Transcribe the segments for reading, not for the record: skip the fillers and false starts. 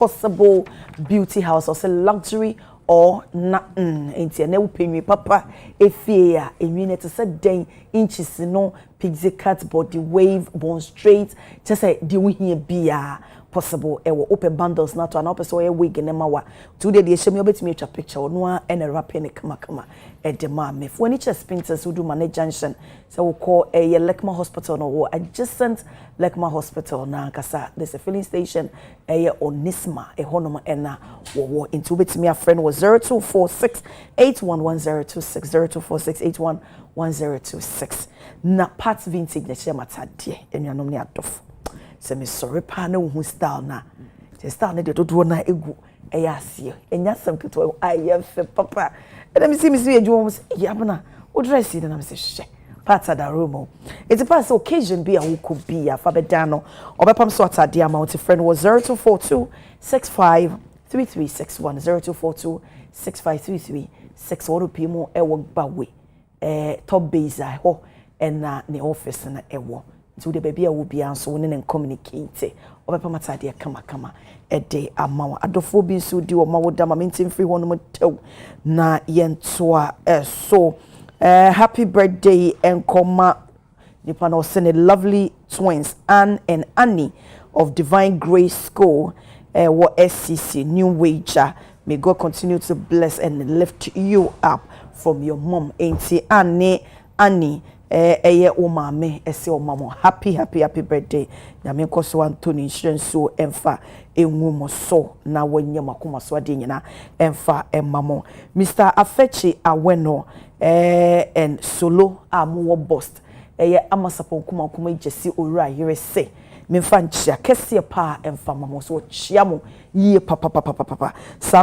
possible beauty house or say luxury or na enti na upenwi papa efie a enwi ne te se den inches no pixie cut body wave bone straight just say the we here bia possible e wo open bundles na to an open so e wig ne mawa today the shame obetimi atwa picture no a e na wrap ne kama e de ma me for any chest painters who do manage junction so we call a Lekma hospital no adjacent Lekma hospital na kasa there's a filling station e onisma e honoma e na wo into obetimi a friend was 0246811026 0246811026 na parts vintage na share matade enuanom ne adof se me sorry pa na hu style na the style na de dodo na egu eya asie enya sam keto ayef papa and me see adwom yabna o dress yi na me se hye pata da room it's a pass occasion be a wo could be a fa bedano obepam so atade amount friend was 0242653361 0242653361 pimo e wo bawe top base I ho and na ne office na ewo to the baby will be answer and communicate obepam atade kama ede amawa adofo bi so di o mawo dama mentin free one mo na yentoa so happy birthday enkoma nipa no send lovely twins Anne and Annie of Divine Grace School what SCC New Wager. May God continue to bless and lift you up from your mom auntie Annie o mama ese o mama happy birthday na me koso Anthony insurance so emfa enwumo so na wanye makoma so ade nyina emfa emamo Mr. Afechi Aweno and solo amu bust amasapon kuma jesi owura yere se memfa nchia kese pa emfa mamo so chiamo ye papa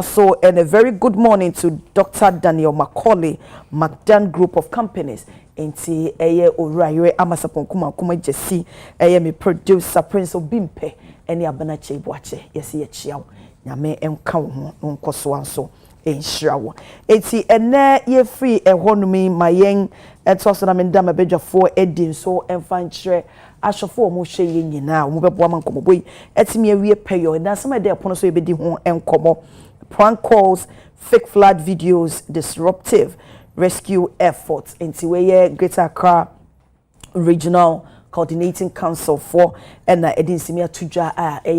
so and a very good morning to Dr. Daniel Macaulay McDan Group of Companies enti owura yere amasapon kuma jesi me producer Prince Obimpe eni abanache boache yesi ye chiawo nyame enka wo ho nkoso anso enhirawo enti ene ye free ehonumi mayen etoso na menda mabedwafo edin so emfa nkyere ashofo mo hwe ye nyina mo bebo amankomo boy etimi awie peyo na sama de pono so ebedi ho enkomo prank calls fake flood videos disruptive rescue efforts enti we Greater Accra Regional Coordinating Council for and edin simia tudwa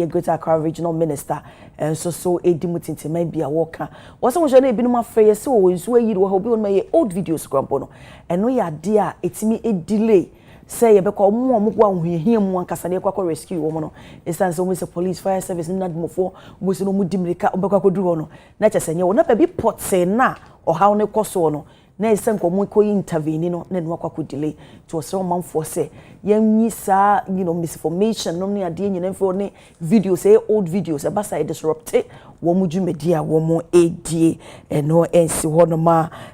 Greater Accra Regional Minister and so edimutinti may be a walker was so jane ebinum afeye so is we yiri wo be on my old videos grandpa no and no ya dia etimi e delay say ye be ko mo kwa hihia mu ankasa ne kwa rescue wo no instance almost police fire service na demofo mo se no mu dimrika obekwa koduru no na chesenye wo na ba bi pot na o haw ne koso no na esen ko mo ko intervene no na no akwa delay to so manfo say yanyi sa misinformation no ne ade nyina mfo ne videos old videos e basa disrupt wo mu dwumedia wo mu edie eno ensi ho no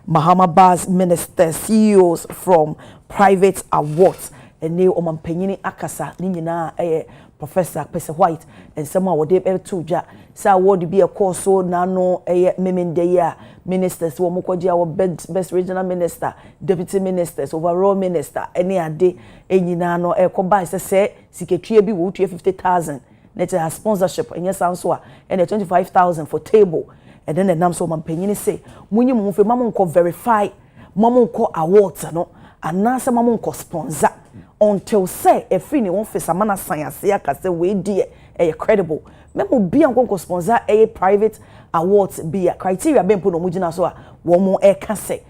Mahama Bas minister CEOs from private awards ene o mampanyini akasa ni nyina Professor Pese White and someone would be to ja sa would be a course so nano memende ministers wo mukwaji our best regional minister deputy ministers overall minister any ade enyina no ekoba se secretary bi wo 50,000 net a sponsorship and yes so and 25,000 for table and then the nam so mampanyini say munyi mu fe mamu nko verify mamu nko awards no anasa mamu nko sponsor until say a free office amana science ya kase we die credible memo bi anko sponsor private awards be criteria be mpo no mugina so a wo mo kase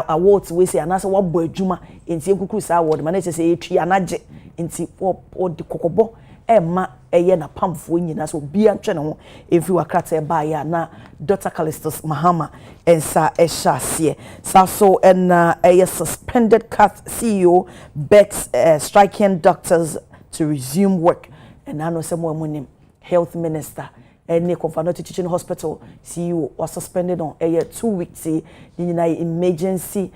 awards we say anasa wo bo adwuma enti ekuku sa award man say etwi anage enti o de kokobo ma na pamfo nyina so bi antwe ne ho efi wakrata ba ya na Dr. Callistus Mahama ensa ehyasie so and suspended cat CEO begs striking doctors to resume work and I know someone health minister and Confanote Teaching Hospital CEO was suspended on 2 weeks in emergency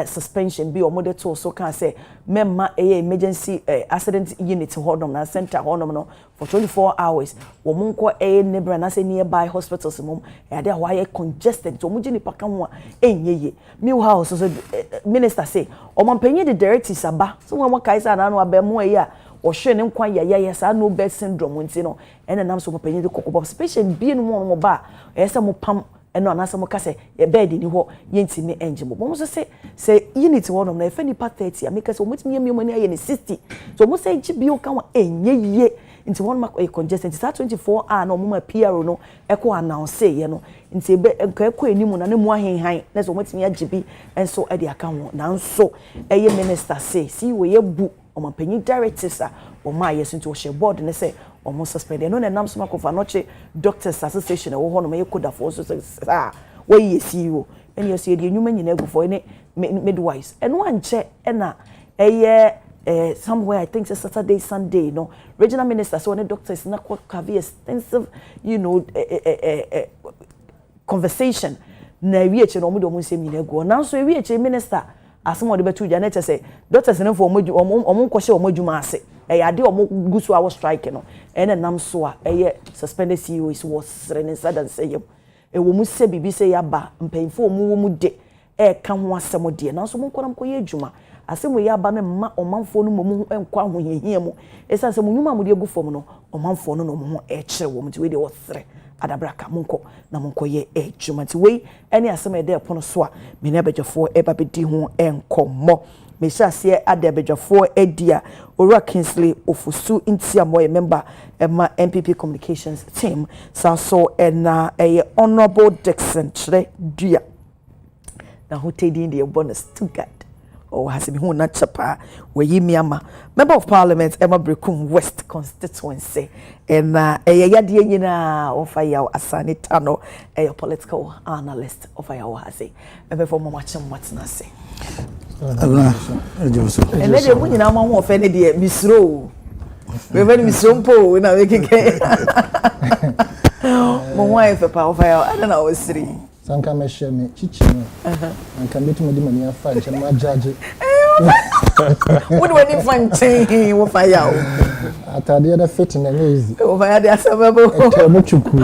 suspension be or model to so can say memma emergency accident unit hodom na center hodom no for 24 hours wo monko neighbor na say nearby hospitals mum e dey why congested so mugini paka ho enyeye new house so minister say o mampanyi the directives aba so when kai say na no abemu o hwe ne nkwa yaya sa no bed syndrome nti no ene nam so panyin de kokobo special bi no mo ba ese mo pam eno anase mo ka se ye bed ni ho ye ntimi enje mo mo so se unit wo no na efa nipa 30 ameka se o mutimi ye miomani aye ne 60 so mo se ji bi o ka wa enye ye nti won ma congestion nti 24 hour no mo ma PRO no eko announce ye no nti be nka eko enimu na ne mu ahenhan na so mutimi agibi enso e de aka ho na nso eye minister say si we ye bu o ma panyin directors a o ma yes nti o she board ne say o mo suspend no na nam so makofa no che doctors association e wo ho no me koda for so ah we ye CEO ene ye de enwuma nyina agufo ne midwives eno anche na eye somewhere I think it's Saturday, Sunday, regional minister, so when the doctors not have extensive, conversation. Na wiye che no mo do mo nsem nyina go. Now so wiye che minister asem ode betu Janet say doctors no for omo nkwohye omo dwuma ase. Ade omo gusu a wo strike no. Ene nam so a suspended CEO is was srene sada say wo mu se bibi say yaba mpanyfo omo wo mu de ka ho asem de. Now so mo nkora mkoye adwuma. Asem ye aba no ma omanfo no mu enkwa ho hehia mu. Esa se mo nwuma mu de gu fom no omanfo no mo ho kire wo mu ti we de wo sre. Adabraka munko na munko ye ejuma nti wei ene asem ede epono so a me ne abedwafo eba bedi ho enkomo me sha se ade abedwafo edia Owura Kingsley Ofusu ntiamo ye member ema MPP communications team so na honorable Dixon Chere Dua na hotedi ndi bonus to God has me na chapa we yimiama member of parliament Emma Brekum West constituency and yade nyina ofa yaw asane tano political analyst ofa yaw hase ebe for mo machem watna se abna ejoso and dey mu nyina ma ho ofa ne de misro we very misro mpo na we keke mo wife pa ofa yaw ana na osiri sanka meshe me chichino anka metuma di mani afa nche ma judge what do we find change wo fa yaw atade da fit na easy wo fa ya de asababo etemo chuku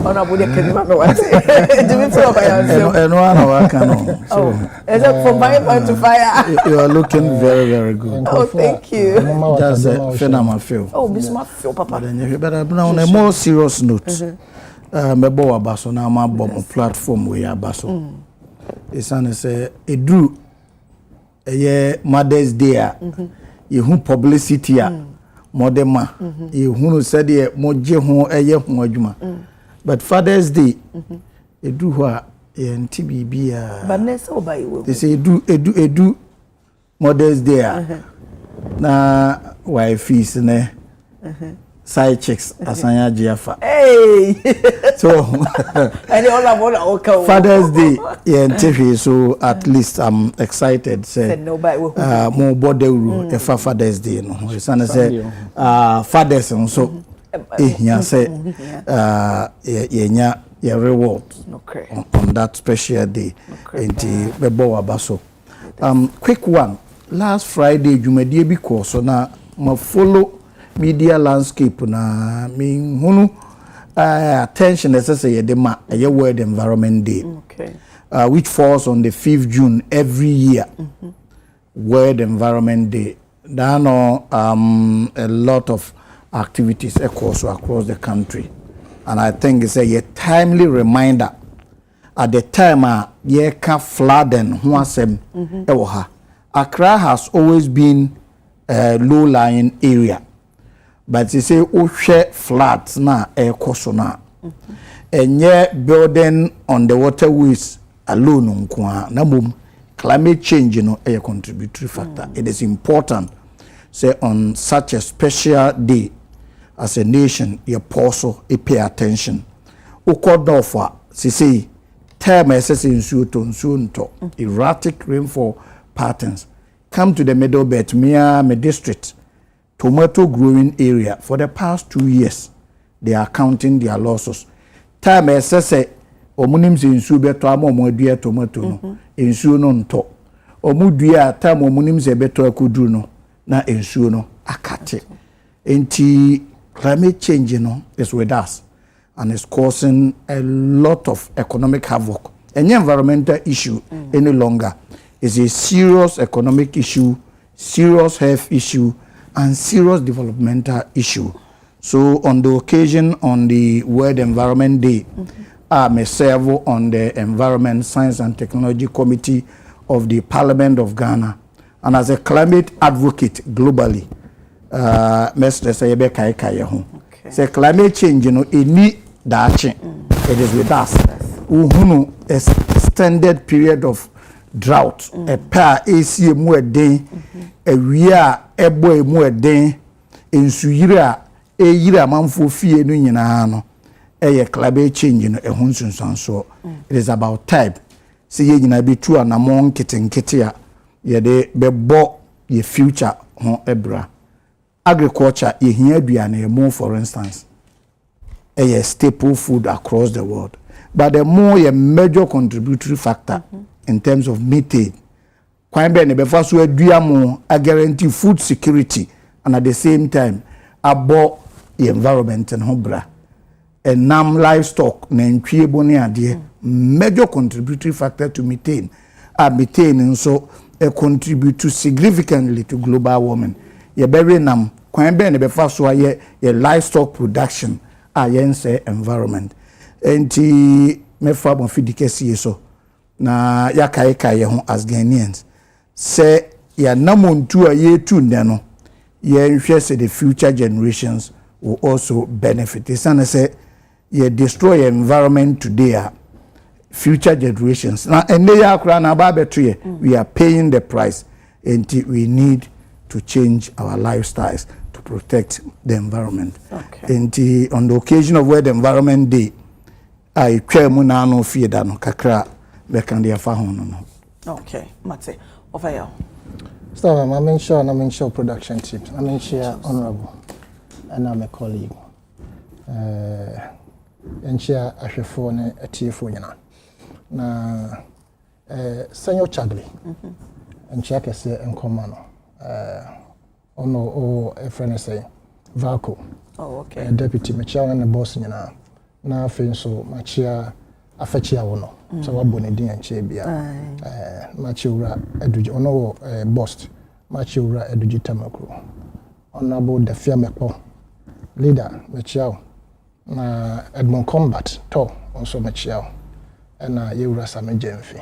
ona bude kedima no what do we feel by yourself eno ana wa kan no so is it from my point to fire you are looking very very good oh thank you just fena ma feel oh bisma feel papa but on a more serious note mebo wabaso na ma bom platform we abaso isane say edru eye Mother's Day a ye hu publicity a modema ye hu said de moje ho eye ho adwuma but Father's Day edru ho a ye nti bibia but nese obaye wo they say edu Mother's Day a na wife is ne side chicks asanya jiafa hey so and all about okay Father's Day yeah so at least I'm excited say more border e Father's Day no we say fathers so here say yenya your reward on that special day enti bebo abaso quick one last Friday jumadi bi ko so na ma follow media landscape na me hunu attention necessary the World Environment Day which falls on the 5th June every year. World Environment Day there are a lot of activities across the country and I think it's a timely reminder at the time ye ka flooding ho asem ewo ha. Accra has always been a low-lying area. But you say share flats na koso na enye building on the waterways alone nko na mum climate change no a contributory factor. It is important say on such a special day as a nation you also pay attention ukodofa say term ss nsuo erratic rainfall patterns come to the middle belt me district tomato growing area for the past 2 years. They are counting their losses. Time say omunim se nsu beto amomodua tomato no ensu no nto omudua time omunim se beto akuduru no na ensu no akate enti climate change no is with us and it's causing a lot of economic havoc. Any environmental issue any longer is a serious economic issue, serious health issue, and serious developmental issue. So on the occasion on the World Environment Day, I may serve on the Environment, Science and Technology Committee of the Parliament of Ghana. And as a climate advocate globally, say climate change, you know, it need that change. It is with us. Uhunu extended period of drought. A pair AC more day, a year, a boy more day, in Suira, a year man for fear no a climate change, you know, a hunsun so. It is about time. See, you know, be true and among kitten kittia, ye de be bo ye future hon ebra. Agriculture, ye here be an more, for instance, a staple food across the world. But the more a major contributory factor in terms of methane. Quite be before so more a guarantee food security and at the same time about the environment and hobra. And nam livestock na ntwie boni ade major contributory factor to methane. Methane and so contribute to significantly to global warming. Ye bury nam kwan be ne before so ye livestock production say environment. Enti me fa bon fidikesi so na yakaika ye ho as Ghanaians say ya namontu a ye tu nde no ye nhwe say the future generations will also benefit. It's not say ye destroy environment today future generations now and they are na ba beto ye we are paying the price and we need to change our lifestyles to protect the environment. And on the occasion of World Environment Day I twa mu na no fie da no kakra be kan dia fa hono no. Okay, Mate. Over here. So I'm sure production team. I'm sure honorable and I'm a colleague. And share ahwefo ne atiefo nyina. Na Senyo Chagli. And share kese enkoma no. Ono a friend say Valco. Oh, okay. Deputy Michael and the boss nyina. Na afei so machia afachia wono so wabone din anche bia machiura eduji ono boss machiura eduji tamakro honorable the fiamepo leader machia na Edmond Combat to also machia na yewura samejemfi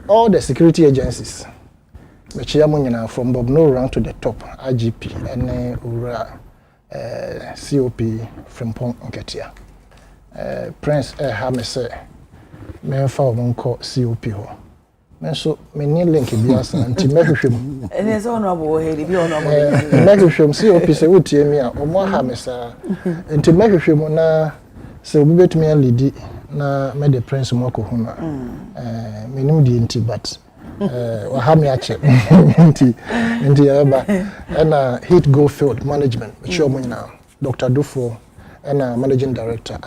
all the security agencies machia mo nyina from Bob no round to the top IGP and ura COP from Pong Nketia. Prince me say me fa wonko COP ho me so me ni link biasa nti mehwehwem ene so honorable he bi honorable mehwehwem COP say wotie mi a omo ha me sa nti mehwehwem na se obi betumi a lead na me the prince mo ko hu na me nim di nti but wa ha me ache nti eba na Heat Go Field Management which omo nyina Dr. Dufo and managing director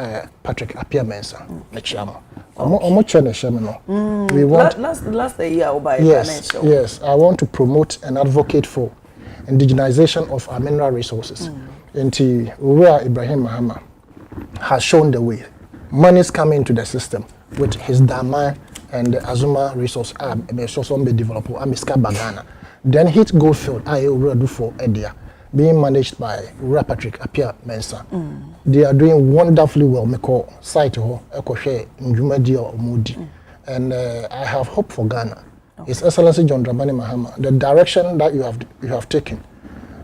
Patrick Apia Mensa Nechamo. We want last year by yes, I want to promote and advocate for indigenization of our mineral resources. And Ura Ibrahim Mahama has shown the way. Money is coming into the system with his Dama and the Azuma resource be developed Bagana. Then Heat Go Field I do for Edia. Being managed by Patrick Apia Mensa. They are doing wonderfully well. Me call site ho ekoshe njumadi or mudi. And I have hope for Ghana. His Excellency John Dramani Mahama, the direction that you have taken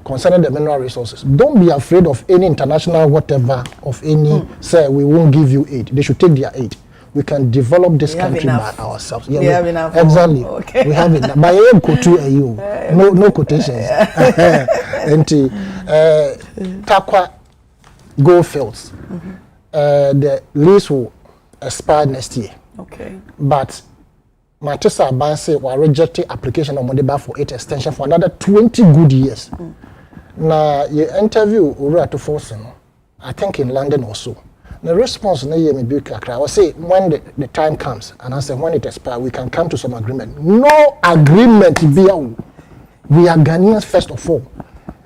concerning the mineral resources. Don't be afraid of any international whatever of any say we won't give you aid. They should take their aid. We can develop this country by ourselves. Yeah, we have enough. Exactly. Okay. We have it. By aim quotu you. No quotations. And Takwa Goldfields. The lease will expire next year. Okay. But Matessa Banse will reject the application of Modiba for 8 extension for another 20 good years. Now, you interview Ura to Forsen, I think in London also. The response na me be kakra. I will say when the time comes, and I say when it expires, we can come to some agreement. No agreement be. We are Ghanaians first of all.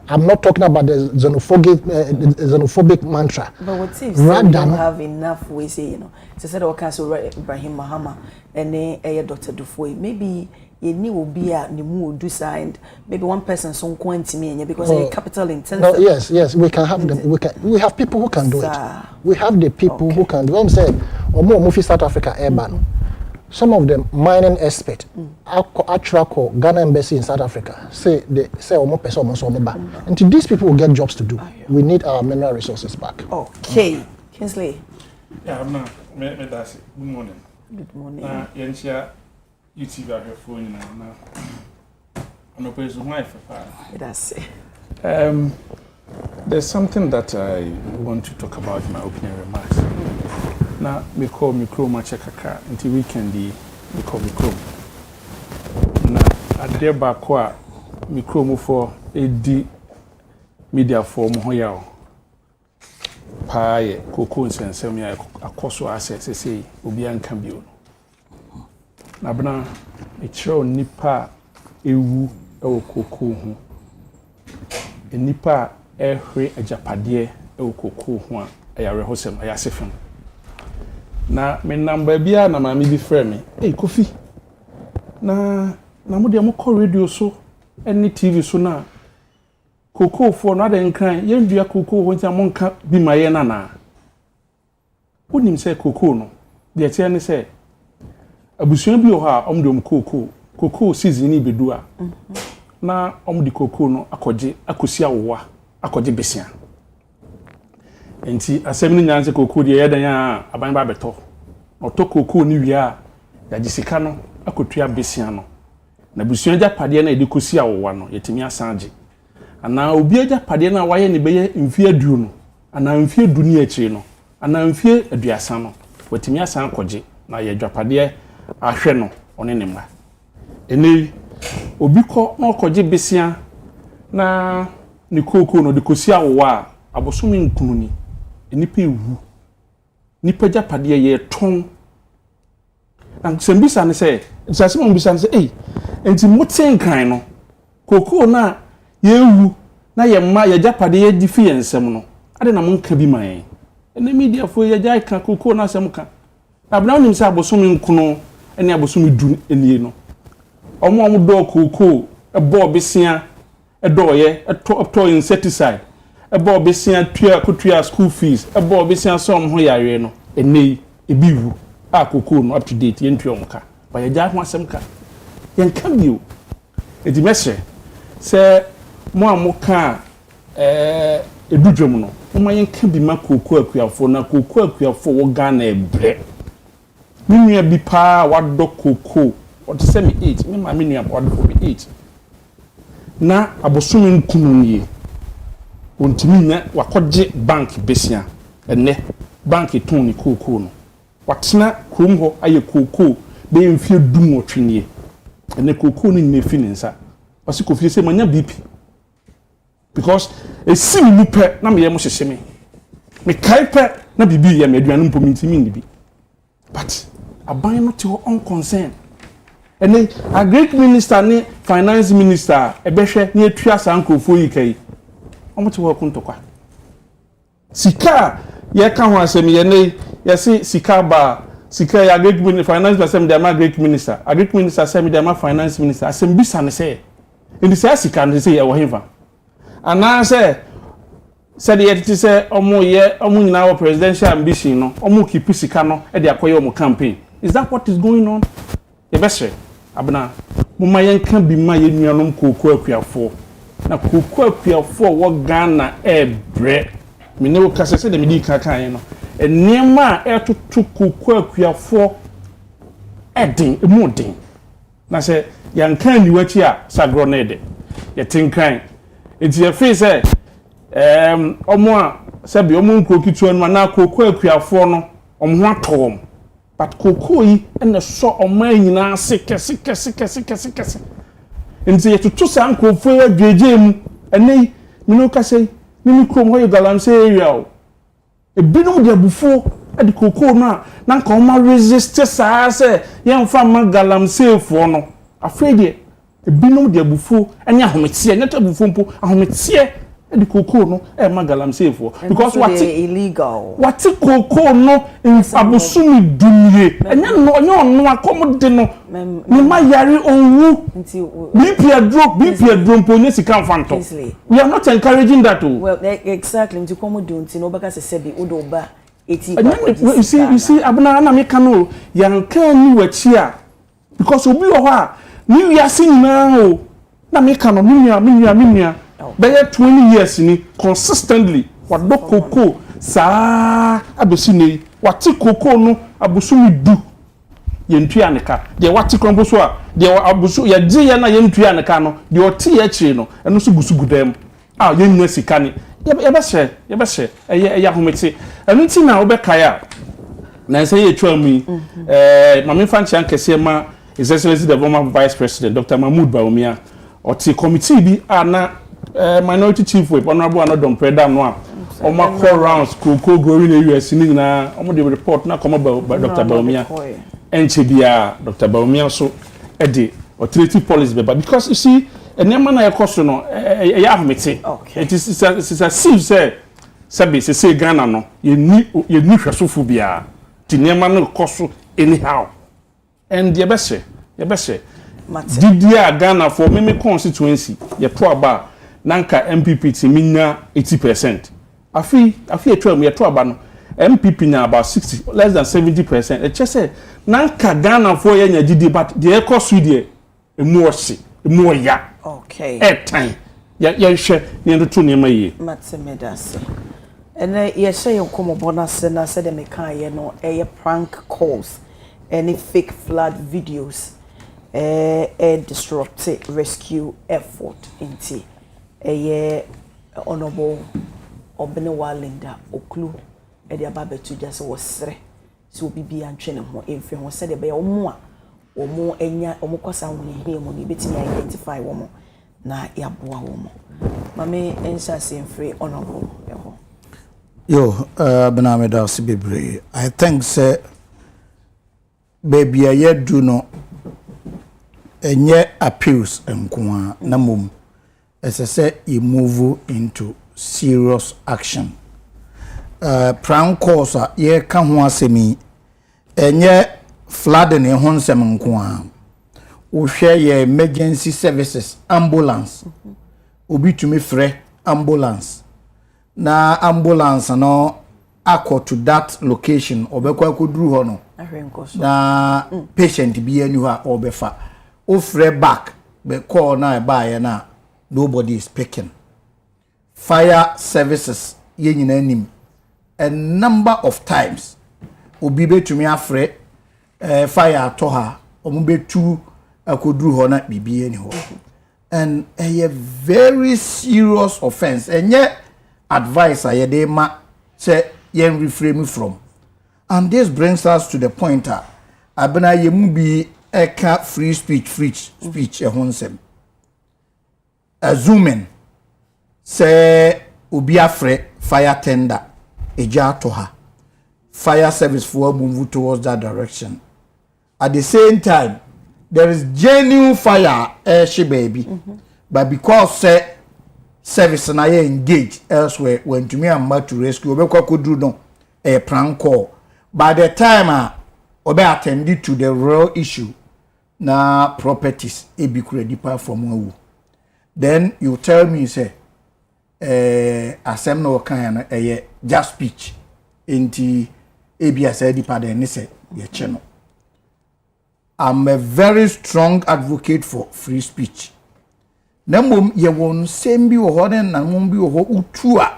I'm not talking about the xenophobic mantra. But what if you don't have enough ways, to say okay, so Ibrahim Mahama and Dr. Dufo, maybe you will be a new do and maybe one person so me because it's capital intensive. No, yes, we can have them. We have people who can do it. We have the people who can do it. I'm saying, or more movie South Africa urban. Some of them mining expert, actual Ghana embassy in South Africa say more person back. And these people will get jobs to do. We need our mineral resources back. Okay, Kingsley. Yeah, I'm not. That's it. Good morning. Good morning. Yensia, YouTube have your phone now. I'm not going to wife. That's it. There's something that I want to talk about in my opening remarks. Now, we call me Chroma Checkaka until weekend. We call me Chrome. Now, I dare back me Chrome for AD media for Mohoyao. Pie, cocoons and semi acoso assets, say, Obian Cambio. Nabna, a show nipa ewu o cocoon. A nipa every a japadier o cocoon, a rehosem, a yasifim. Na me number bia na mami bi frɛ me Kofi na mo de mo call radio so any TV so na koko for na de nkran ye ndua koko ho ntia mo nka bi maye na na wonim sɛ koko no de tie ne sɛ abusuan bi o ha omdom koko season ni bedu a na omdi koko no akɔgye akosi awowa akɔgye besia enti asɛm ni nyanse koko de yɛdan a aban ba beto ɔtɔ koko ni wia ya gisika no akotua besia no na busuan ja pade na edikosi awowa no yetimi asanje ana obi aja pade na waye ne beye mfie aduo no ana mfie duni akire no ana mfie aduasa no wetimi asan kɔgye na ye dwapade ahwɛ no one ne mma ene obi kɔ na ɔkɔgye besia na ne koko no dikosi awowa abosomi nkununi nipa ewu nipa japade ye ton and sembisa ne say nsase mo bisa ne say enti moten kan no koko na ye ewu na ye ma ye japade ye difi ensem no ade na mo nka bi man ene media fo ye jai ka koko na asem ka abna nim say abosomi nkuno ene abosomi du enie no omo do koko ebo besia edo ye eto insecticide ebo besia tua school fees ebo besia som ho yare no enei ebiwu akoko no up to date yentua omka ba ye ja ho asem ka yen ka bio edi mese se mo amoka edudwom no mo yen ka bi makoko akuafo na koko akuafo wo Ghana ebre minua bi pa wado koko what say me 8 me ma minua wado for me 8 na abosomi nkunu nie ontimi nya wakɔgye bank besia enne bank ton ni koko no watena krom ho aye koko be mfie dum otwenie enne koko no nnefi ne nsa wase Kofi se manya BP because esi mi pɛ na me ye mo hyehye me kai pɛ na bibi ye me aduane mpo mintimi ndibi but aban no te on concern enne a great minister ne finance minister ebehwɛ ne atua sankrofo yi kai omote wo kuntokwa sika ye ka ho asem ye ne ye se sika ba sika ya great minister finance asem de ma great minister a great minister asem de ma finance minister asem bisa ne se indi se sika ne se ye wo hemfa ana se de ye ti se omo nyina wo presidential ambition no omo keep sika no e de akoye omo campaign is that what is going on ye bese abna mo mayen kan bi ma ye nuanom koko akuafo na koko akuafo wo Ghana ebre me ne wo kase se de me di kan no enema etoto koko akuafo edin emodin na se yankan ni wachi a sagro na ede ye tinkan enti ye fe se omo a se bi omo nkro kitu anu na koko akuafo no omo ho atom but koko yi ene so omo anyina sekese enti ye tutu sa nkofo ya dweje mu ene mino kase mini krom ho galamse area o ebinu de abufo ade koko no na nka o ma resist sa se ye mfa ma galamse fo no afede ebinu de abufo ene ahometie nyata abufo mpo ahometie e di cocoa no e ma galamsey for because what illegal what cocoa no in abosumi dumie enya no akom de no ni ma yare onwu BP adro mponye sika mfanto we are not encouraging that too. Well exactly nti komo do nti no baka se bi odo ba eti you see abuna na me kanu yanka ni wachi a because obi wo ha ni wiase nyina o na me kanu minya be 20 years ni consistently wado koko saa abesi nei wati koko no abosumi du yentu aneka de wati krombo so a de abosu ya gye ya na yentu aneka no de oti ya kire no eno so gusu gudam a yennya sika ni ye be hye ya homete eno ti na obekaya na say ye twa mu mama fanchi ankese ma His Excellency the former Vice President Dr. Mahmoud Bawumia oti committee bi ana minority chief whip honorable anodom predam no a oma call rounds koko growing na US ni na omo de report na come about Dr. Bawumia enche bia Dr. Bawumia so e authority policy be because you see enema na ekoso no ya ahmete it is a sieve say Ghana no ye ni hwesofu bia ti enema no koso anyhow and ye bese Didia Ghana for me constituency ye to aba nanka MPP ti minya 80%. Afi etwa ye to aba no MPP na about 60 less than 70%. E chese nanka Ghana for ye nya gidi but the cost we emu ya. Okay. Time. Ya hwe ne to ne ma ye. Matsemedase. Ene ye hye ye komobona se na se de meka ye no prank calls any fake flood videos disrupted rescue effort inti honorable Obenewa Linda Oklu e de ababetu just wosre so bibi antwene ho emfe ho se de be omo enya omo kwasa ho ne hie mo ne betimi identify wo mo na yaboa wo mo mame ensa semfre honorable yo benameda sibebre I think say baby ye do no enye appeals nkoa na mom say you move into serious action prank course ye ka ho asemi enye flood ne ho nsem nkoa wo hwe ye emergency services ambulance obi tumi frɛ ambulance na ambulance no akọ to that location obekwa koduru ho no na patient bi anu ha obefa ofre back be call na buy na nobody is picking fire services ye nyina nim a number of times obi betumi afre fire to ha omo betu akoduru ho na bibi ani ho and a very serious offense enye advice ayede ma say yen refrain from. And this brings us to the point abena yemu bi eka free speech ehonsem assuming say obi afre fire tender eja to her fire service for move towards that direction at the same time there is genuine fire she baby but because say service na ye engage elsewhere when to me am to rescue obekwa kodru no a prank call by the time obe attended to the real issue na properties e be credible from wu then you tell me say asem no kan na just speech enti e be as edipa den ni say ye che no I'm a very strong advocate for free speech. Namum ye won sembi wo ho na mum bi wo ho utua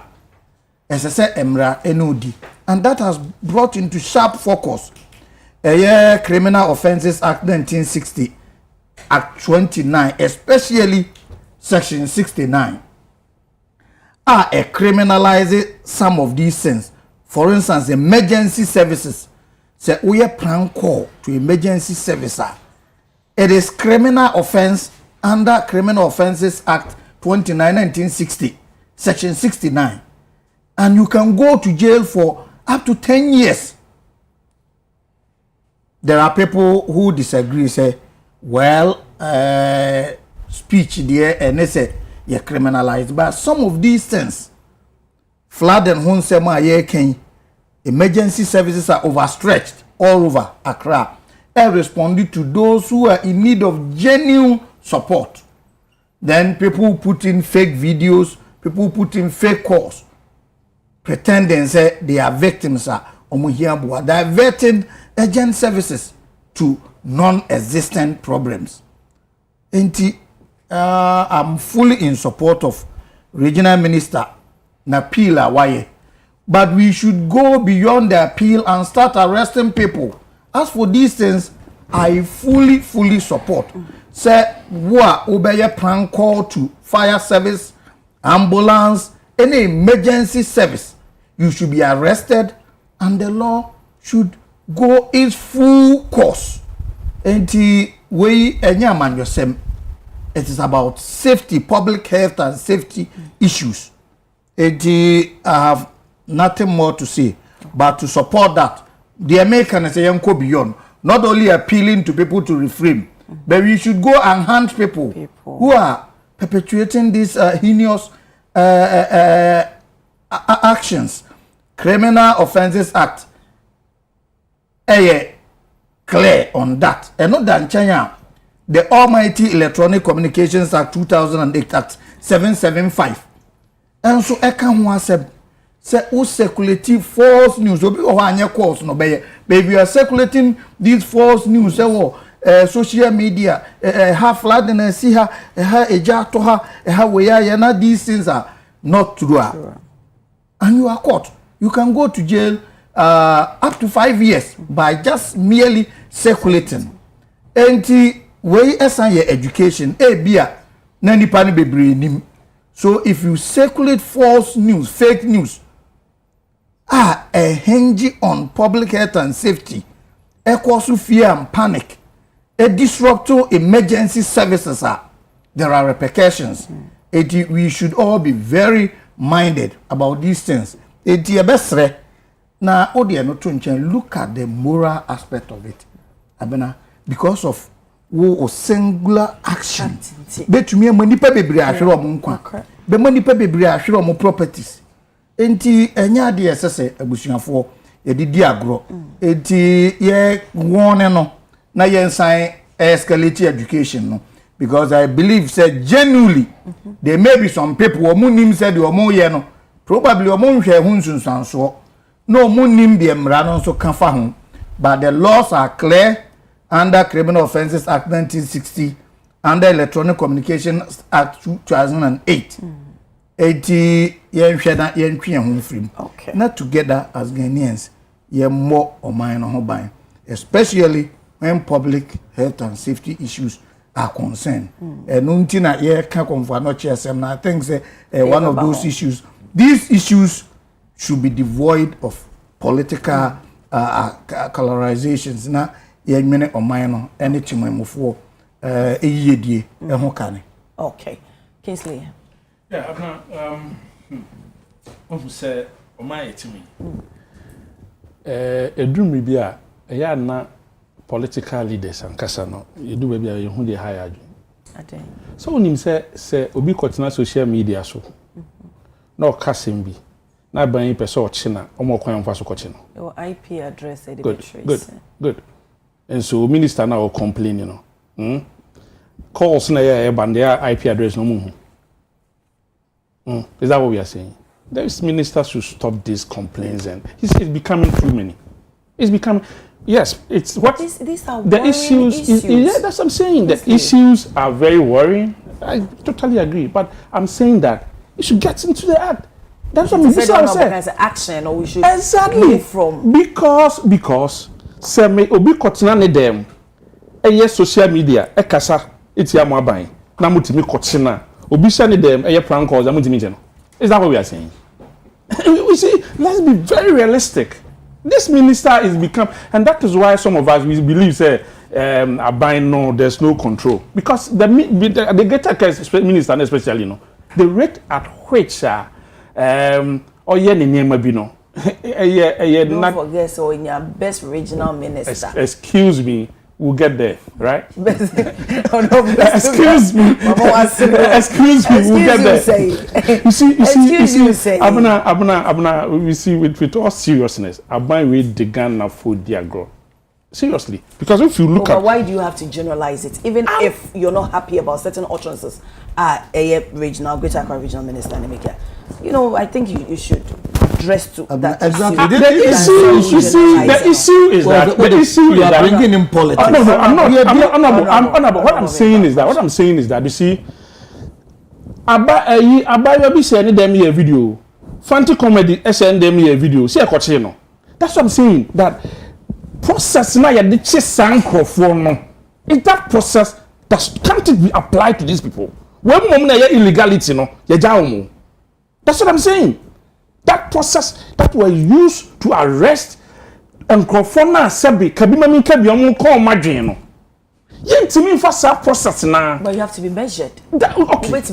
esese emra enodi and that has brought into sharp focus Criminal Offences Act 1960 Act 29 especially section 69 criminalizes some of these sins. For instance, emergency services say we prank call to emergency servicer it is criminal offense under Criminal Offences Act 29 1960 section 69 and you can go to jail for up to 10 years. There are people who disagree say well speech there and they say you're criminalized. But some of these things, flood and Hunsema Yekin, emergency services are overstretched all over Accra and responding to those who are in need of genuine support. Then people put in fake videos, people put in fake calls, pretending say they are victims. They are diverting urgent services to non-existent problems. I'm fully in support of Regional Minister Napila Waye, but we should go beyond the appeal and start arresting people. As for these things, I fully support. Say, wa obey prank call to fire service, ambulance, any emergency service, you should be arrested, and the law should go its full course. And it is about safety, public health and safety issues. I have nothing more to say, but to support that, the Americans say go beyond, not only appealing to people to refrain, but we should go and hunt people who are perpetuating these heinous actions. Criminal Offences Act, clear on that. And not than China, the almighty Electronic Communications Act 2008 Act 775. And so I can want say who circulating false news. Obi o anya calls no be you are circulating these false news. Social media have flood and see her eja to her where these things are not true. And you are caught. You can go to jail up to 5 years by just merely circulating. And way assign your education, bia na nipa ni bebre nim. So if you circulate false news, fake news, a hinge on public health and safety, cause fear and panic, a disrupt to emergency services, there are repercussions. We should all be very minded about these things. Now, look at the moral aspect of it. Because of singular action. Bet me money bebre ahwere omo nkwa. Be money bebre ahwere omo properties. Enti enya de esese abusuafo ye didi agro. Enti ye won no na ye nsan escalate education no, because I believe say genuinely there may be some people omo nim say the omo ye no probably omo nhwe hu nsunsanso no omo nim de mra no so kan fa ho, but the laws are clear under Criminal Offences Act 1960, under Electronic Communications Act 2008. Okay. Not together as Ghanaians, ye more or minor, especially when public health and safety issues are concerned. And untina ye can't confirm not and I think one of those issues. These issues should be devoid of political colorizations. Now, ye mene o minor anything mofo eyedie ho kane. Okay. Kingsley. Yeah, say o my etimi. Edrum bia ya na political leaders and kasa no edu ba bia ye hu de high adu. Aden. So onim say obi kotena social media so. No kasem bi. Na ban person o china o mo kwan mfa so ko chino. Your IP address e Good. And so minister now complain, calls na ya ban their IP address no more. Is that what we are saying? This minister should stop these complaints, and it's becoming too many. It's becoming, yes, it's what these are the issues. Yeah, that's what I'm saying. The issues are very worrying. I totally agree, but I'm saying that it should get into the act. That's what I'm saying. Action, or we should move from because. Se me obi kotena ne dem eye social media e kasa etia mo aban na mutimi kotena obi sha ne dem eye prank calls amutimi je no. Is that what we are saying? We see, let's be very realistic. This minister is become, and that is why some of us we believe say aban no, there's no control, because the greater case minister especially the rate at which oye ne niema bi no. Don't forget, so in your best regional minister. Excuse me, we'll get there, right? Excuse me. Excuse me, we'll get there. You see, Abuna, we see with all seriousness, Aban we the Ghana food dear girl. Seriously, because if you look at why do you have to generalize it, even if you're not happy about certain utterances? Regional, Greater Accra Regional Minister Nemeka, you know, I think you should address to that exactly. The issue is that you are bringing in politics. No, I'm not. What I'm saying is that you see, Abba be sending them a video, fancy comedy, send them a video. See a cochino. That's what I'm saying. That process now you the microphone. Is that process that can't it be applied to these people? When moment illegality, no, that's what I'm saying. That process that were used to arrest and Crofona Sabi, Kabimami Kabiamu call Madrino. Yentimi for that process now. But you have to be measured. Okay. It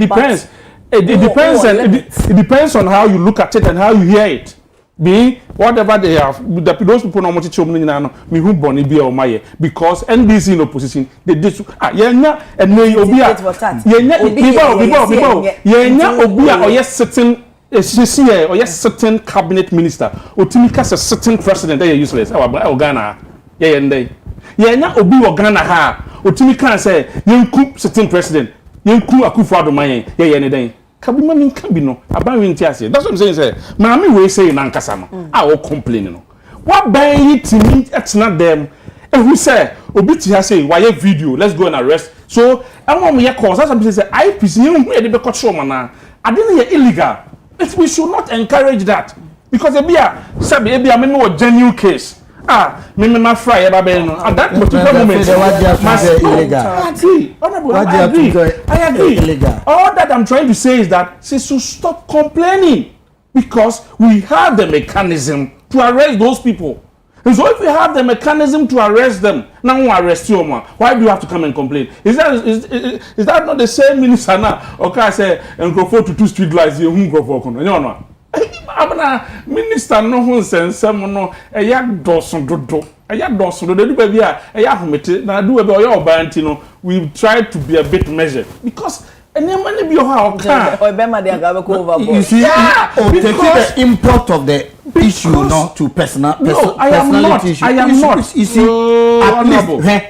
depends. It depends on how you look at it and how you hear it. Being whatever they have, those people no much children me who born be or my because NDC in opposition they did yenya and no obia yenya obia or yes certain or yes certain cabinet minister or timika a certain president they are useless our Ghana yenya obi or Ghana ha or timika say yenku certain president yenku Akufo-Addo man anything. Kabima min kabino aban wi ntiase. That's what I'm saying say maami we say na nkasa no a wo complain no what ban yi timi etna dem who say obi ti ha say why video let's go and arrest so amom ye cause that's what I'm saying say IPC hu ye de be control mana ade no ye illegal we should not encourage that because e bia sabi e bia me no genuine case me ma fry e ba be no at that particular moment I agree. Illegal. All that I'm trying to say is that she should stop complaining because we have the mechanism to arrest those people. And so if we have the mechanism to arrest them, now we arrest you. Why do you have to come and complain? Is that not the same minister now? Okay, I say and go for to 2 street lights. You go for no. Abana minister no hun sensem no eya dosun dodo eya dosun dodo do baby eya homete na do baby oya obanti no we try to be a bit measured because enema ne bi o ha o kan o be ma de aga be ko overboard you see the import of the issue not to personality issue. I am not you see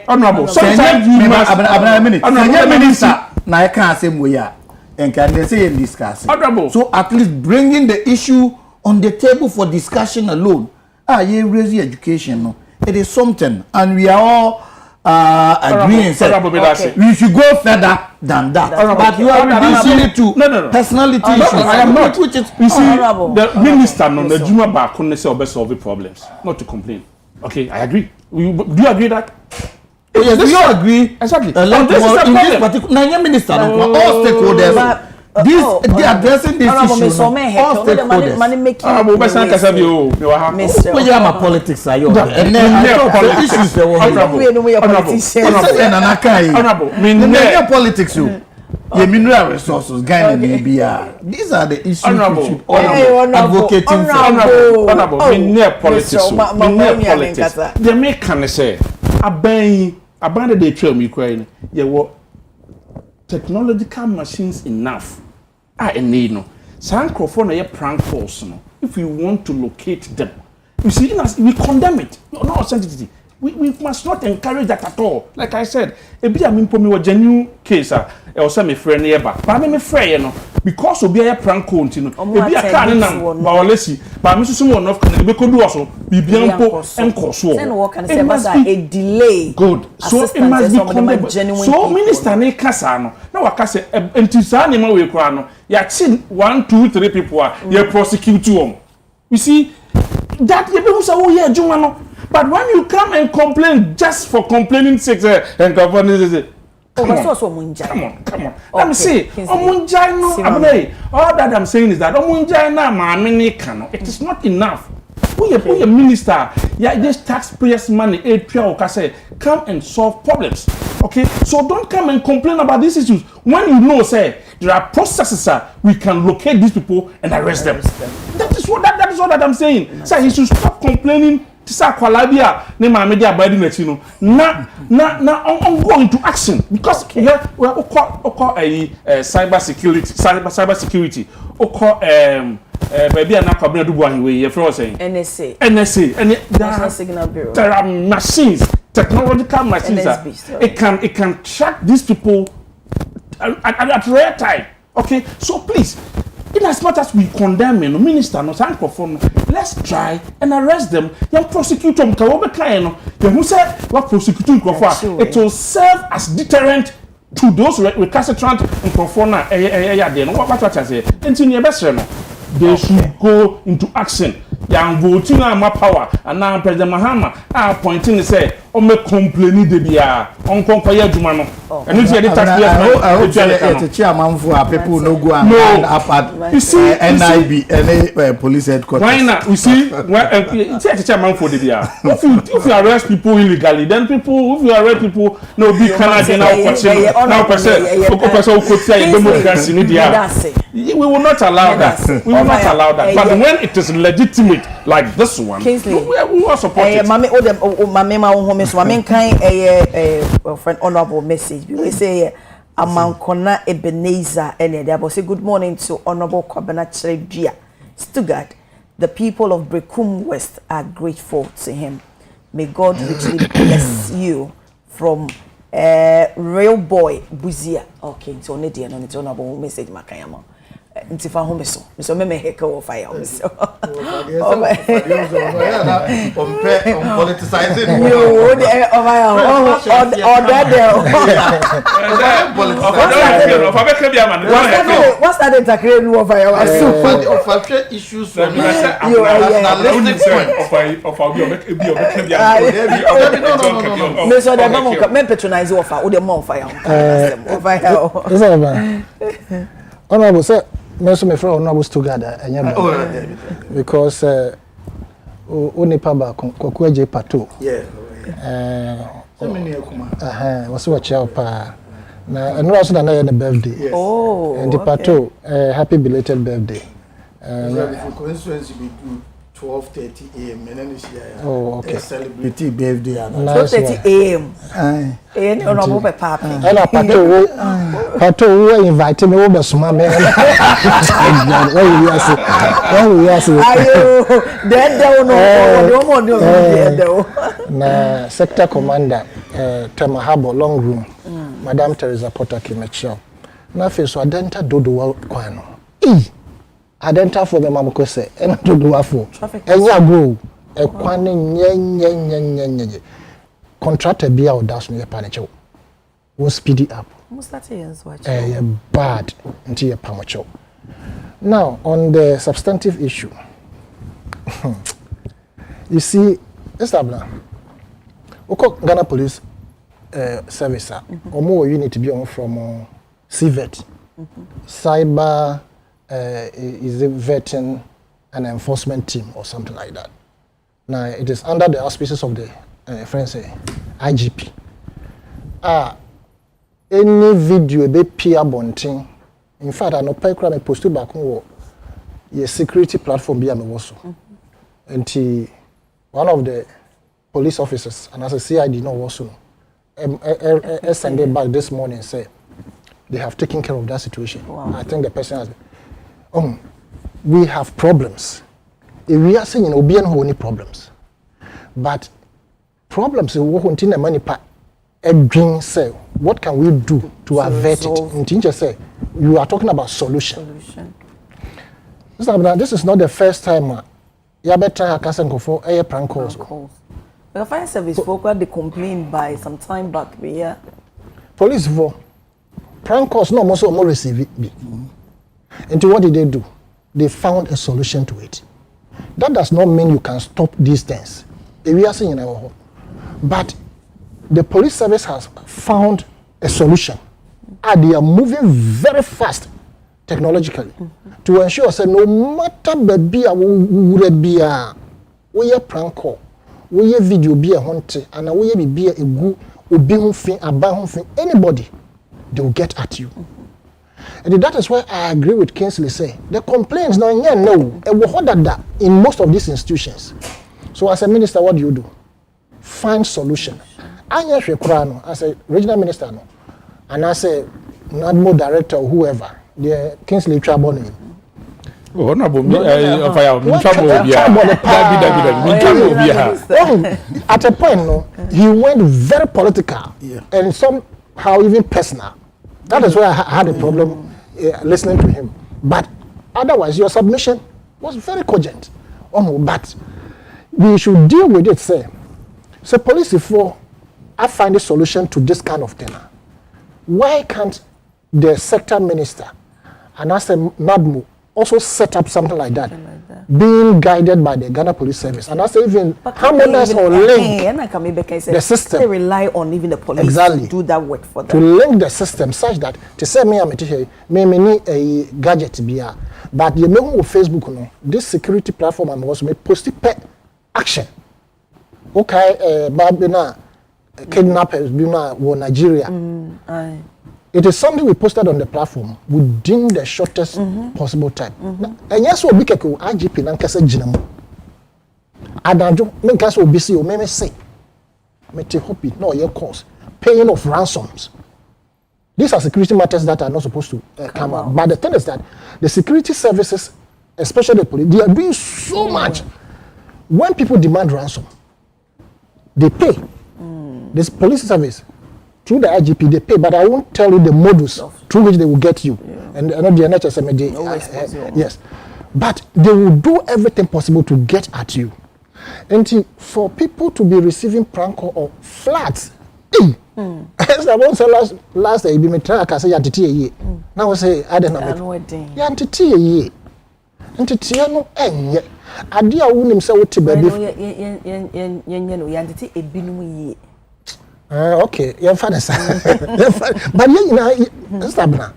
honorable sometimes you must honorable minister na I can't say moya and can they say and discuss it. So at least bringing the issue on the table for discussion alone. You raise the education. No? It is something. And we are all agreeing. We should go further than that. But you are reducing it to personality issues. I am not. You see, the minister, the Juma Bakune say obe solve problems. Not to complain. Okay, I agree. Do you agree that? Yes, we all agree. Exactly. A lot more in this particular Nigerian minister, all stakeholders. They are addressing this issue. All stakeholders. We are politics. And then issues they want. Politics. The mineral resources, Ghana, Libya. These are the issues we should all advocating for. Honorable, politics. The make say. Abandon the trail me crying. What technological machines enough. I need no. San Crawford na prank calls no. If we want to locate them, you see, we condemn it. No authenticity. We must not encourage that at all. Like I said, a bit of me was genuine case. Also, my friend nearby. But I mean, friend, you know, because of a prank call, you know, be a can but let's see. But Mr. Simon of can be could also be Bianco and Koso. It must be a delay. Good. So it must be condemned. So Minister Nekasano. Now I can say, and to Sanima we crown. You seen 1, 2, 3 people are you prosecute them. You see that the people say, oh yeah, Jumano. But when you come and complain just for complaining sake and governance, come on. Let me see. All that I'm saying is that it is not enough. We a minister, this taxpayers' money, come and solve problems. Okay, so don't come and complain about these issues when you know, say there are processes, we can locate these people and arrest them. That is what I'm saying. Sir, he should stop complaining tisa kwala bi a ne ma me dia abadi na chi no na on go into action because here we cyber security oko baby na kwabena dubu ahwe ye fro say NSA and National Signal Bureau. There are machines, technological machines it can track these people at rare time. Okay, so please, in as much as we condemn no minister no san perform, let's try and arrest them. You prosecute them. Kawobe kai no. You who say what prosecute it will serve as deterrent to those recalcitrant and perform na what I say. Until you best no. They should go into action. Yang voting on my power and now President Mahama are pointing to say on me complaining de bia on conquer juma no and you see the taxpayers the chairman for people no go and up at you see NIB and police headquarters. Why not? We see the chairman for the bia if you arrest people illegally then people if you arrest people no be Canadian now person could say democracy we will not allow that but when it is legitimate like this one we will support it mama ma wo so mama kan friend honorable message we say amankona Ebenezer and they say good morning to honorable Kwabena Chirebia Stuttgart. The people of Brekum West are grateful to him. May God richly bless you from real boy Buzia. Okay, so ne dia no honorable message makayama nti fa home so me heka wo fire so politicizing you what's that intercreate no fire of issues from nationalistic point me so the mama me patronize wo fa wo the mom fire honorable sir Most of my friends are not together, because Onipa ba Kwakuaje Pato. Was watch out pa. Na and also na your birthday. Oh. And the Pato, happy belated birthday. For coincidence, we do 12:30 a.m. and then oh, okay. Celebrity birthday. 12:30 a.m. And honorable papa. And Pato who invited me over small man. Ayo, then no na sector commander Temahabo long room. Madam Teresa Potter Kimecho. Na fe so adenta dodo kwa no. Adenta for the mamko se ena dodo afo. Enya go e kwane nye. Contractor bia odas no ye pa ne chew. Won speed it up. Most that is what bad into your pamacho. Now, on the substantive issue, you see, Establa, Ghana Police Service, or more unit to be on from CVET, Cyber is a vetting and enforcement team or something like that. Now, it is under the auspices of the French IGP. Any video be peer bonting. In fact, I know Pekra me post back on your security platform be also. And one of the police officers and as a CID no also send back this morning say they have taken care of that situation. Wow. I think the person has we have problems. If we are saying obi no any problems. But problems we want in the money pa Edwin say, what can we do to avert it? Ntinja say, you are talking about solution. This is not the first time. You better cancel for a prank calls. The fire service folk they complained by some time back. Yeah. Police for prank calls no more receive it. And what did they do? They found a solution to it. That does not mean you can stop these things. We are saying but the police service has found a solution. And they are moving very fast technologically to ensure that no matter baby we a prank call, we a video be a hunter, and we be a good anybody, they will get at you. And that is why I agree with Kingsley say the complaints now no in most of these institutions. So as a minister, what do? Find solution. Anya Shekurano, as a regional minister, no, and as a NADMO director or whoever, the Kingsley Traboni. Oh, no, at a point, no, he went very political and somehow even personal. That is why I had a problem listening to him. But otherwise, your submission was very cogent. But we should deal with it, say. So police, I find a solution to this kind of thing. Why can't the sector minister and as a NADMO also set up something like that, being guided by the Ghana Police Service, and as even harmonize or link the system. They rely on even the police to do that work for them. To link the system such that to say me need a gadget be but you know on Facebook no, this security platform was made post action. Okay, Babina kidnappers bina wo Nigeria. It is something we posted on the platform within the shortest possible time. And yes, we can go IGP and Kasa Jinam. Adanjo, Minkas will be see or may say, Mete Hopi, no, your cause, paying of ransoms. These are security matters that are not supposed to come out. But the thing is that the security services, especially the police, they are doing so much. When people demand ransom, they pay. This police service, through the IGP, they pay, but I won't tell you the modus through which they will get you. And not the NHS, yes. But they will do everything possible to get at you. And for people to be receiving prank call or flats, as I won't say last day, be metra I say yantiti now I say I don't know. Yantiti yantiti no enye. Ade a wonim say what baby. Yantiti ebinum ye. Okay, your father but you know stabna.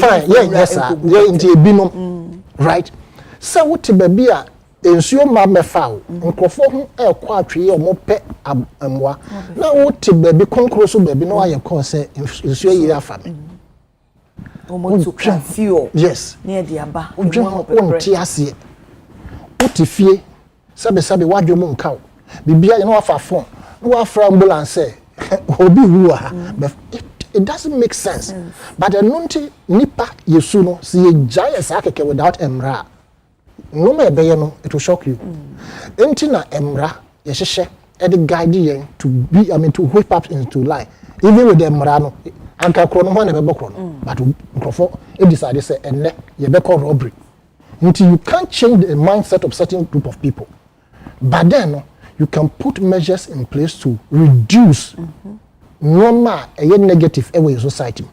Fine, yes sir. Yeah into ebinum. Right. So what baby a ensuo ma mefa o nkofo ho ekọ atwe ye omo pe amwa na wo te baby konkro so baby no aye call say ensuo ye afa me omo to fuel yes near the aba o ti ase o ti fie sabe wadwo mu nka o bibia ye no afa phone no afra ambulance obi hu but it doesn't make sense but enunti nipa yesu no se ye giant akeke without emra. No me be no, it will shock you. Entina emra ye hye e guide yen to be to whip up into line. Even with the emra no anka kro no na be bokro no but nkrofo e decide say enne ye be call robbery. Until you can't change the mindset of certain group of people. But then you can put measures in place to reduce normal negative away society.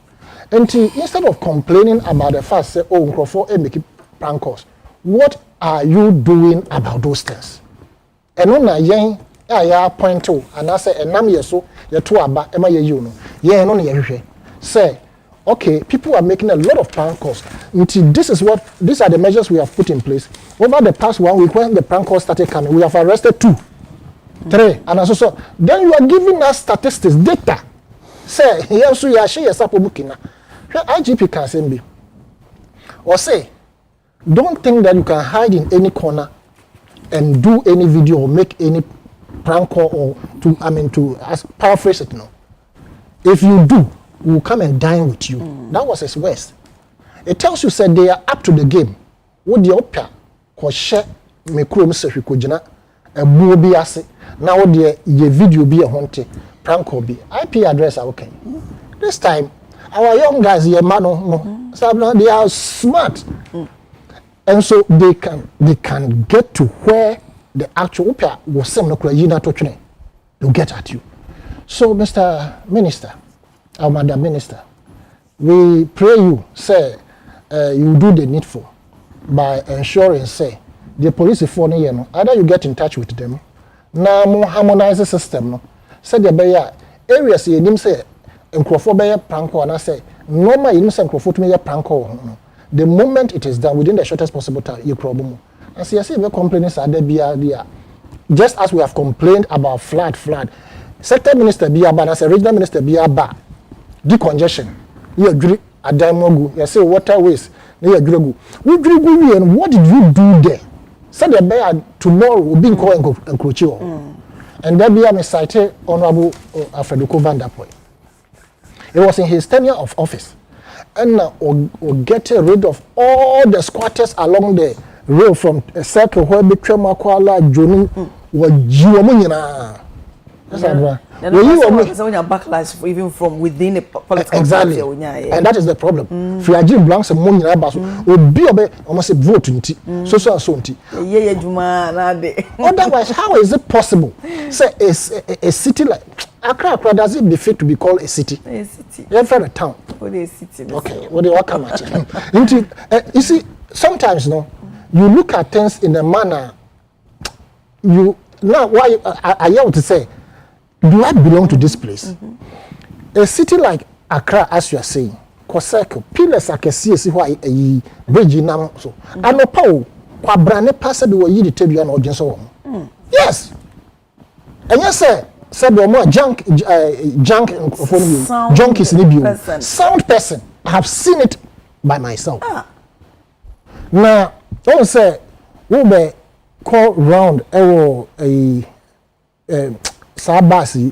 Until instead of complaining about the fact say oh nkrofo e make prank calls. What are you doing about those things? And on a yen, I point to, and I say, and nam yeso, ye to aba, ema ye you know, ye no ye say, okay, people are making a lot of prank calls. Until these are the measures we have put in place. Over the past 1 week, when the prank calls started coming, we have arrested 2, 3, and so. Then you are giving us statistics, data. Say, here so you are share sapo bukina. IGP can send me. Or say, don't think that you can hide in any corner and do any video or make any prank call or to paraphrase it. No. If you do, we will come and dine with you. That was his worst. It tells you said they are up to the game. What the opera ko share me krom se hwekojina abuo bi ase. Now the video be a honte prank call be IP address okay. This time our young guys here no they are smart. And so they can get to where the actual opera was some they'll get at you. So Mr. Minister, or Madam Minister, we pray you say you do the needful by ensuring say the police for either you get in touch with them now more harmonize the system no say the bear areas you nim say encrophobia prank or I say normal you say encrophobia prank no. The moment it is done within the shortest possible time, you problem. And see, I see the complaints are there. Just as we have complained about flood. Sector Minister Biaba, as a regional minister Biaba, decongestion. You agree at Daimogu, you say waterways, you agree. And what did you do there? said the bear tomorrow will be called Encroachio. And then be cited Honorable Alfredo Van der Poel. It was in his tenure of office. And or get rid of all the squatters along the road from a circle where between Makwala, Joni, were Juamunina. That's right. When you are backlash even from within a political exactly. party. And that is the problem. If you are Jim Blancs and Money Abaso, will be almost a vote in tea. So. Otherwise, how is it possible? Say a city like Accra, does it befit to be called a city? A city. You're from a town. What is city? Okay, what do you come at? You see, sometimes you look at things in a manner. You now why I want to say. Do I belong to this place? A city like Accra, as you are saying, Koseko, pillars I can see why a bridge now. So, I know Paul, Quabrane Passa, we you tell you an audience. Yes. And yes, sir, said no more junk from you. Junk is in you. Sound person. I have seen it by myself. Now, don't say, we'll be call round a Sabasi,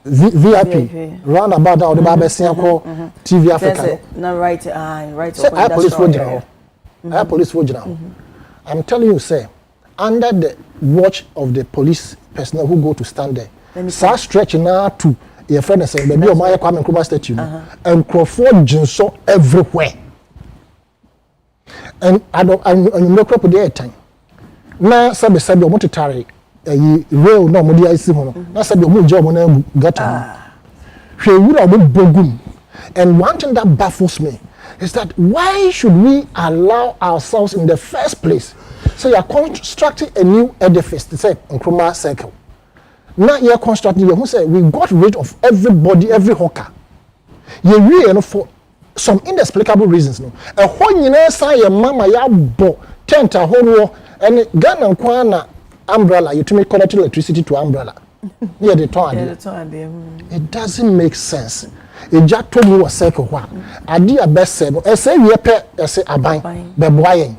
VIP, round about the Baba Siako, TV Africa. No, right. So I police for general. I police for general. I'm telling you, sir, under the watch of the police personnel who go to stand there, start stretching now to your friend and say, baby, my Kwame Nkrumah statue, and Crawford Jinso everywhere. And I no crop there time. Now, Sabi want to tarry. Real no modi I see hono na said omo job na gata hwe wura mo bogum. And one thing that baffles me is that why should we allow ourselves in the first place? So you are constructing a new edifice to say Nkrumah Circle. Now you are constructing who say we got rid of everybody, every hawker. You really for some inexplicable reasons no. A whole nyina say your mama ya bo tent a whole and Ghana kwana umbrella, you to make connect electricity to umbrella. Yeah, the time. It doesn't make sense. It just told me a circle. I did a best said, I say, we I say, I buy the boy.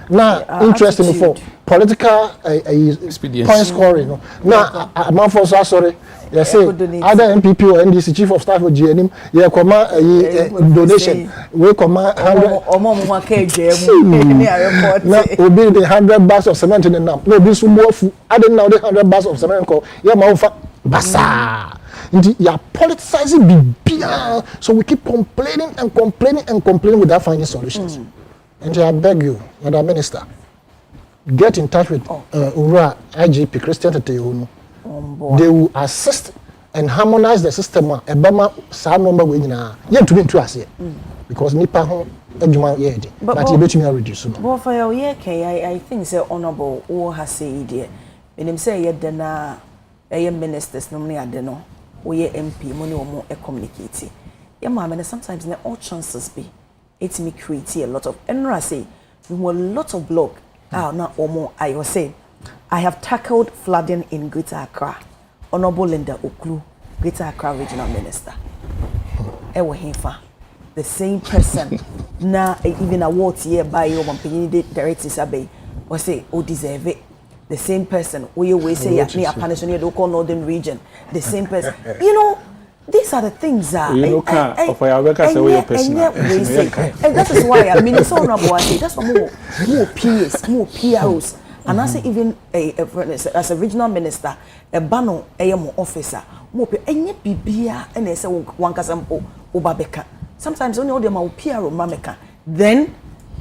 Now, interesting for political point scoring. Now, I'm not for sorry. Yes, say either MPP or NDC chief of staff or GNM, yeah, come donation. We come 100. Now, we build 100 bags of cement in the now. No, this more food. I didn't know the 100 bags of cement. Yeah, my basa. You are politicizing big. So we keep complaining without finding solutions. And I beg you, Madam Minister, get in touch with Ura IGP Christian Teteyonu. They will assist and harmonize the system. Ebama sa number we nyina yet to be into us here because nipa ho adwuma ye de but you bet me reduce no. But for your year I think say honorable o ha say there. Menim say ye de na ministers no ne ade no o ye MP mo ne o mo communicate. Ye ma me sometimes na all chances be it me create a lot of enra say we want a lot of blog na o mo I was saying I have tackled flooding in Greater Accra. Honorable Linda Oklu, Greater Accra Regional Minister. Ewo Hefa, the same person. Now even awards here by your director Sabe, or say, oh deserve it. The same person. We always say, yeah, me a punishment in the local northern region. The same person. You know, these are the things that you look at of your workers away your person. And that is why I mean it's honorable. I say that's more PS, more PROs. And I say even as a regional minister, a bano more officer, more any bibia and they say one casampo obabeka. Sometimes only all them are PR or mameka. Then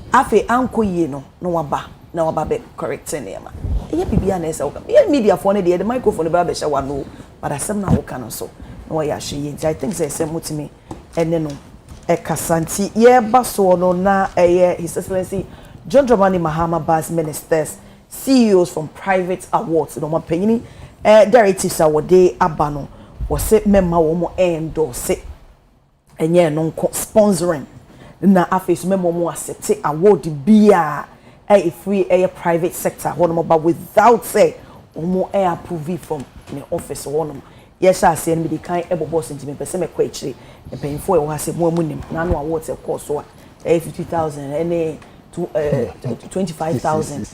afe anko ye no waba na wababe correcting them. Any bibia and they say media phone the microphone about the shower no, but I say now can also no ya she. I think they say to me and no e kasanti ye baso no na His Excellency John Dramani Mahama Bas ministers. CEOs from private awards no mapanyini directors awode abano wo se memma wo mo endorse enye no sponsoring na afis memma mo accept award bia free private sector one mo but without say mo approve from the office one yes I say me kan boss ntime pese me kwa akire mpanyfo e wo ha se mo amunim na no awards e course so 50,000 any to 25,000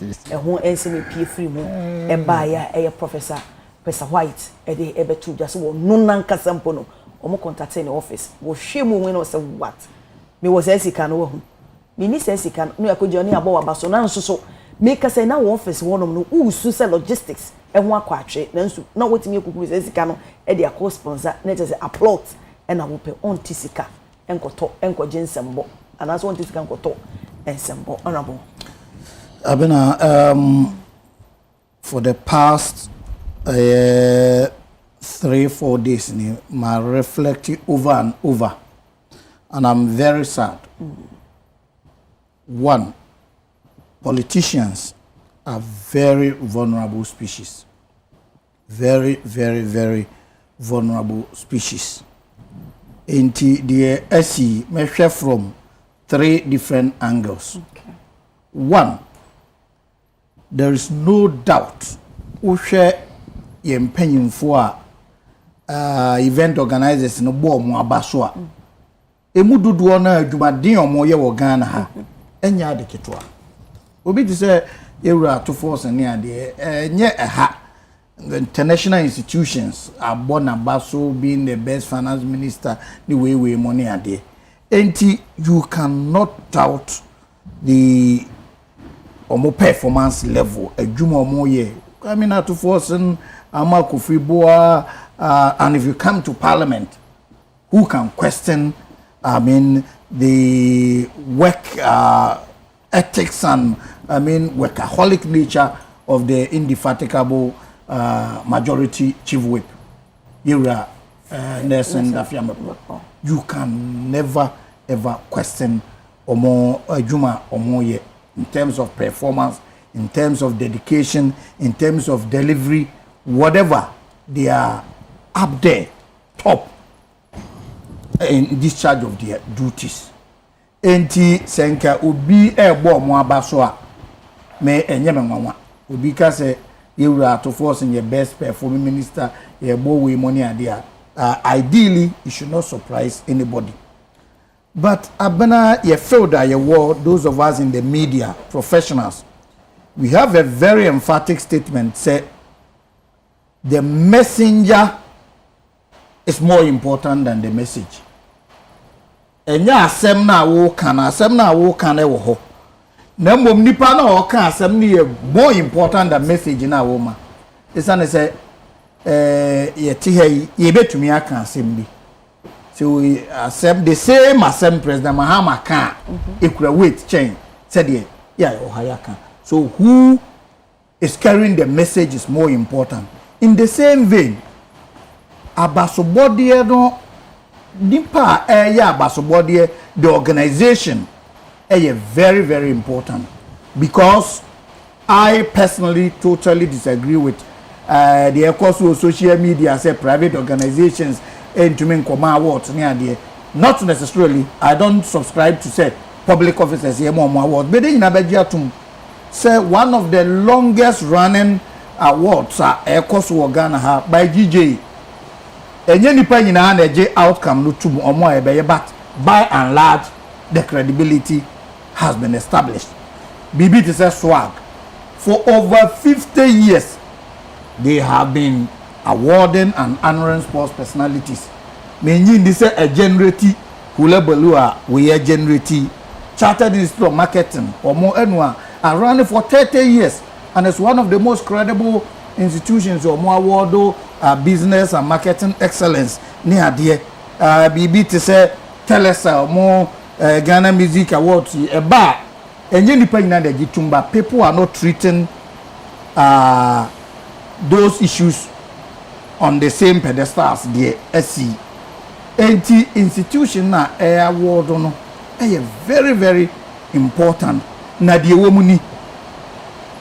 ho enseme pie free mu e ba ya professor White e de e betu just wo no nankasa mpo no omo contact in the office wo hwe mu when say what me was esika no ho me ni esika no yakojo ni abo wa so na nso so me ka say na wo office wonom no usu say logistics e ho akwatwe na nso na wotimi ekukuru esika no e de akọ sponsor na just upload e na wo pe on tisika enkoto enkoje nsembo anaso on tisika enkoto ensembo honorable Abena for the past 3-4 days my reflecting over and over and I'm very sad. One, politicians are very vulnerable species, very vulnerable species. Into the SE measure from 3 different angles. Okay. One, there is no doubt share mpanyimfo event organizers no bo mo abaso a emududu na adwumaden omoye wo Ghana ha enya de ketwa obi ti say ewura to force ne ade nye ha the international institutions are born abaso being the best finance minister the way money ade enti you cannot doubt the omo performance level adwuma omo ye coming out to force and and if you come to parliament, who can question the work ethics and workaholic nature of the indefatigable majority chief whip Ira Nelson Dafiamepo. You can never ever question Omo Juma Omoye in terms of performance, in terms of dedication, in terms of delivery, whatever, they are up there, top, in discharge of their duties. Enti senka obi ebo mo abaso me enyeme nwanwa obi ka say you are to force in your best performing minister ebo we money ade ideally it should not surprise anybody. But abana ye feel that ye war those of us in the media professionals, we have a very emphatic statement say the messenger is more important than the message. Enya asem na wo kan e wo ho na mom nipa na o kan asem ni more important than message na wo ma isane say ye ti he ye betumi aka asem bi so asem the same asem President Mahama kan ekura weight chain said ye ya o haya kan. So who is carrying the message is more important. In the same vein, abasobodie no nipa abasobodie the organization very important, because I personally totally disagree with the course of social media say private organizations and to mean awards near there. Not necessarily. I don't subscribe to say public officers here more awards, but in Abejiatum say one of the longest running awards are course of Ghana by GJ. Enye nipa nyina na eje outcome no tum omo ebeye, but by and large the credibility has been established. BB to say swag for over 50 years they have been awarding and honoring sports personalities. Menyin this a generati hulebelua we a generati chartered institute of marketing or more annual and running for 30 years, and it's one of the most credible institutions or more award business and marketing excellence near there. BB to say tell us more Ghana Music Awards a bar and any penny that gitumba people are not treating those issues on the same pedestal as the SC. Anti institution na award no very important. Na the womuni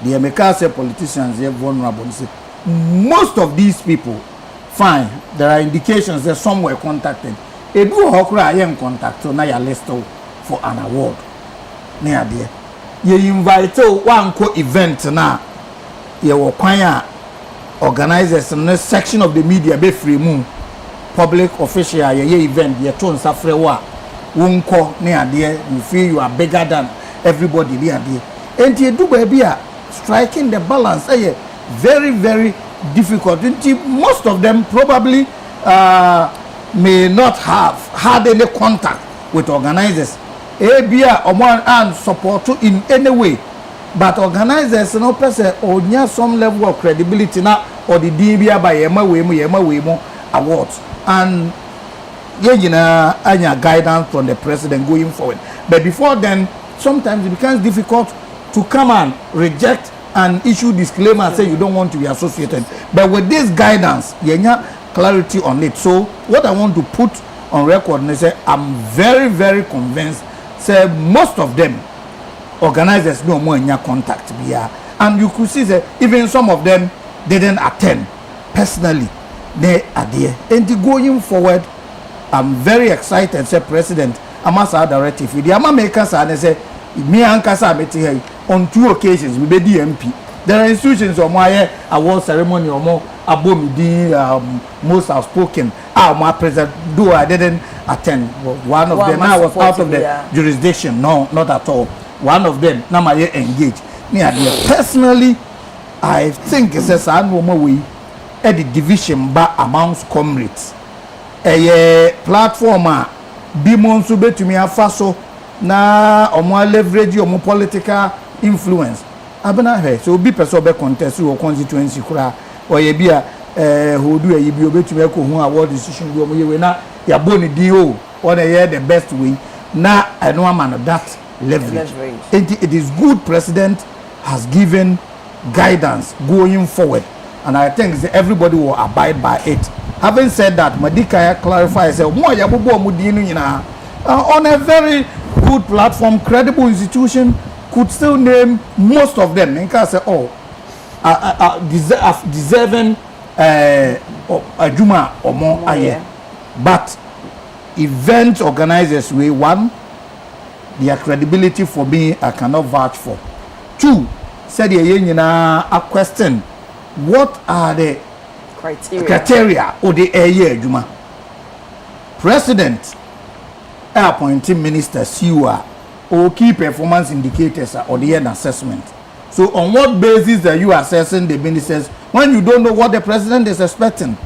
the American politicians are vulnerable. Most of these people, fine, there are indications that some were contacted. Edu Hokra I am contacted na ya list for an award. Near there. You invite one event na you kwanya organizers in this section of the media be free moon public official ye event ye ton safrewa wonko near there you feel you are bigger than everybody there. And you do baby striking the balance very, very difficult. Most of them probably may not have had any contact with organizers. Abia and support in any way. But organizers no person or near some level of credibility now or the DBA by Yema Wemo awards. And anya guidance from the president going forward. But before then, sometimes it becomes difficult to come and reject and issue disclaimer and say you don't want to be associated. But with this guidance, clarity on it. So what I want to put on record is say I'm very, very convinced. Say most of them organizers no more in your contact here, and you could see that even some of them didn't attend personally. They are there, and going forward, I'm very excited. Say President, I'm as a directive. The Americans and say me and Kasa meeting here on 2 occasions. We be DMP. There are institutions on my award ceremony or more abomidi most outspoken. My president, though I didn't attend. One of them I was out of the jurisdiction. No, not at all. One of them now my engaged. Personally, I think it's a normal way at the division back amongst comrades. A platform be monso betumi afaso na omo leverage omo political influence. Abena he so be person be contest or constituency kura or ye bia who do ye bi obetumi akohu award decision do omo ye we na ya boni din o or the best way na eno am that leverage. It is good president has given guidance going forward, and I think everybody will abide by it. Having said that, Madika clarifies on a very good platform, credible institution could still name most of them. And can say, deserving a Juma or more a year. But event organizers way one, their credibility for me I cannot vouch for. 2, said a question, what are the criteria or the year Juma? President appointing minister CUA or key performance indicators or the year assessment. So on what basis are you assessing the ministers when you don't know what the president is expecting?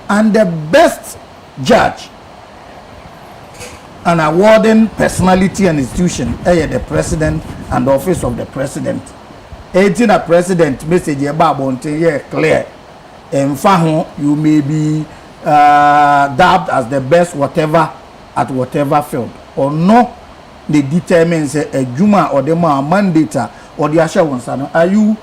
And the best judge and awarding personality and institution the president and the office of the president. 18 a president message about clear. In fact, you may be dubbed as the best whatever at whatever field or no. They determine say a Juma or the mandator or the Asha Wansano. Are you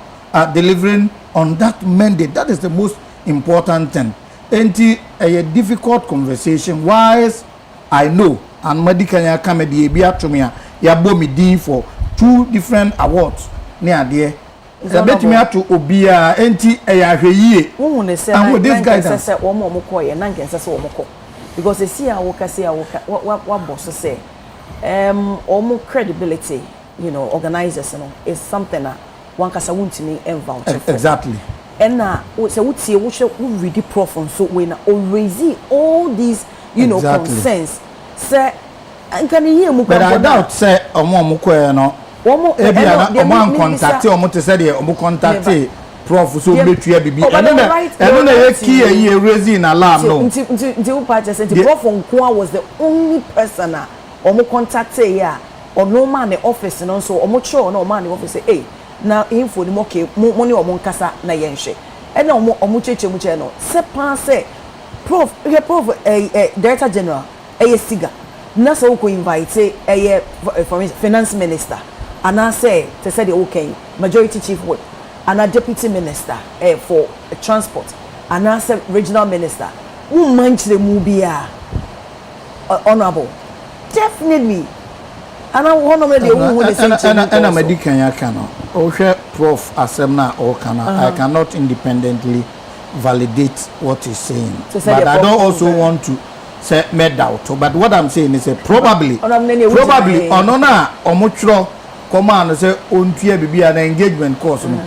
delivering on that mandate? That is the most important thing. And a difficult conversation. Wise, I know. And Madikanya Kamedi Biatumia Yabomi Dean for 2 different awards near there. Bet me to Obia enti ayahwe and with this guidance say omo koye na nkense say omo ko because they see our say what boss say omo credibility, you know, organizers, you know, is something that one kasa wuntimi envouch for. Exactly. And na say wutie wo hwe wo ready prof so we na raise all these, you know, concerns say nkani here mu. But I doubt say omo koye no omo contact omo te say omo contact prof so betua bibi eno na ye key ye raising alarm no nti wo pa just say prof Nkwa was the only person omo contact here or no man the office no so omo cho no man the office say hey na info ni okay mo ne omo nkasa na ye nhwe ena omo cheche mu che no se pan say prof director general siga na so ko invite finance minister and I say to say the okay majority chief whip and a deputy minister for transport and I say regional minister who manage the mubia honorable definitely and I want to and I'm a Adekye Nsroma prof asemna or I cannot independently validate what he's saying, but I don't also want to say me doubt. But what I'm saying is probably onona omuchro command say ontua bibi an engagement course no.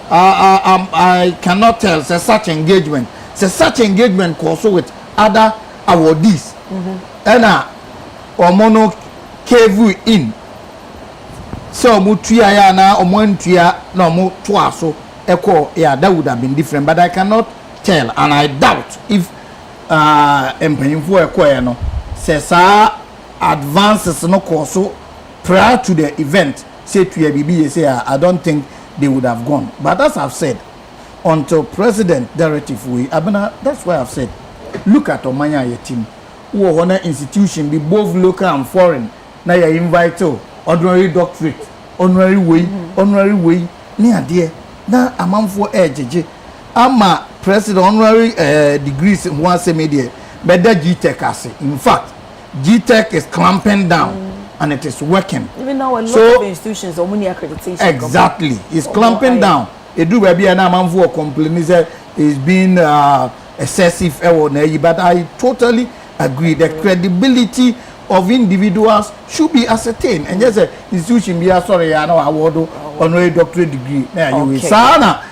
I cannot tell say such engagement course with other awardees omono cave in so mutuya ya na omontua na omo to aso eko yeah that would have been different, but I cannot tell, and I doubt if empanyimfo eko ya no say sa advances no course prior to the event say to bibi say I don't think they would have gone. But as I've said, until President directive way abena, that's why I've said look at Omanya your team who one institution be both local and foreign na you invite ordinary doctorate honorary way ni ade na amanfo ejeje ama president honorary degrees in one media better GTech ase. In fact GTech is clamping down and it is working. Even now a lot of institutions or money accreditation. Exactly. It's clamping down. It do baby and amanfo complain say is being excessive but I totally agree. The credibility of individuals should be ascertained, and just a institution be sorry I know award honorary doctorate degree you sana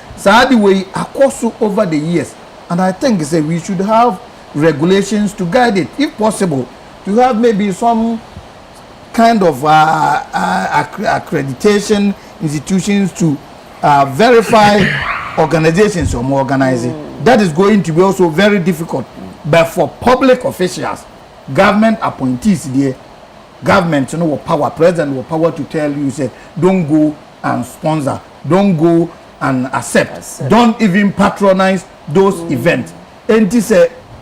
the way across over the years, and I think say we should have regulations to guide it if possible, to have maybe some kind of accreditation institutions to verify organizations or more organizing. That is going to be also very difficult, but for public officials, government appointees there, government power, president will power to tell you say don't go and sponsor, don't go and accept. Don't even patronize those events. And this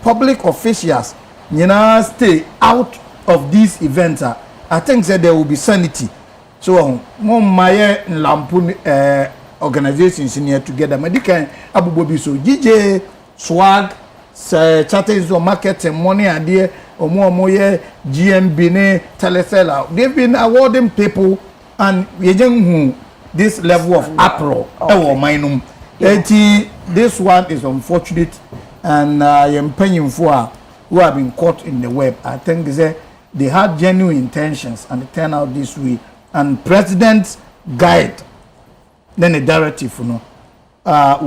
public officials stay out of these events. I think that there will be sanity. So my lampun organizations in here together medical abubobi so DJ swag chatting so market money and there omo ye GMB ne teleseller, they've been awarding people and who this level of uproar minum. This one is unfortunate, and I am paying for who have been caught in the web. I think they had genuine intentions and it turned out this way, and president's guide then a directive will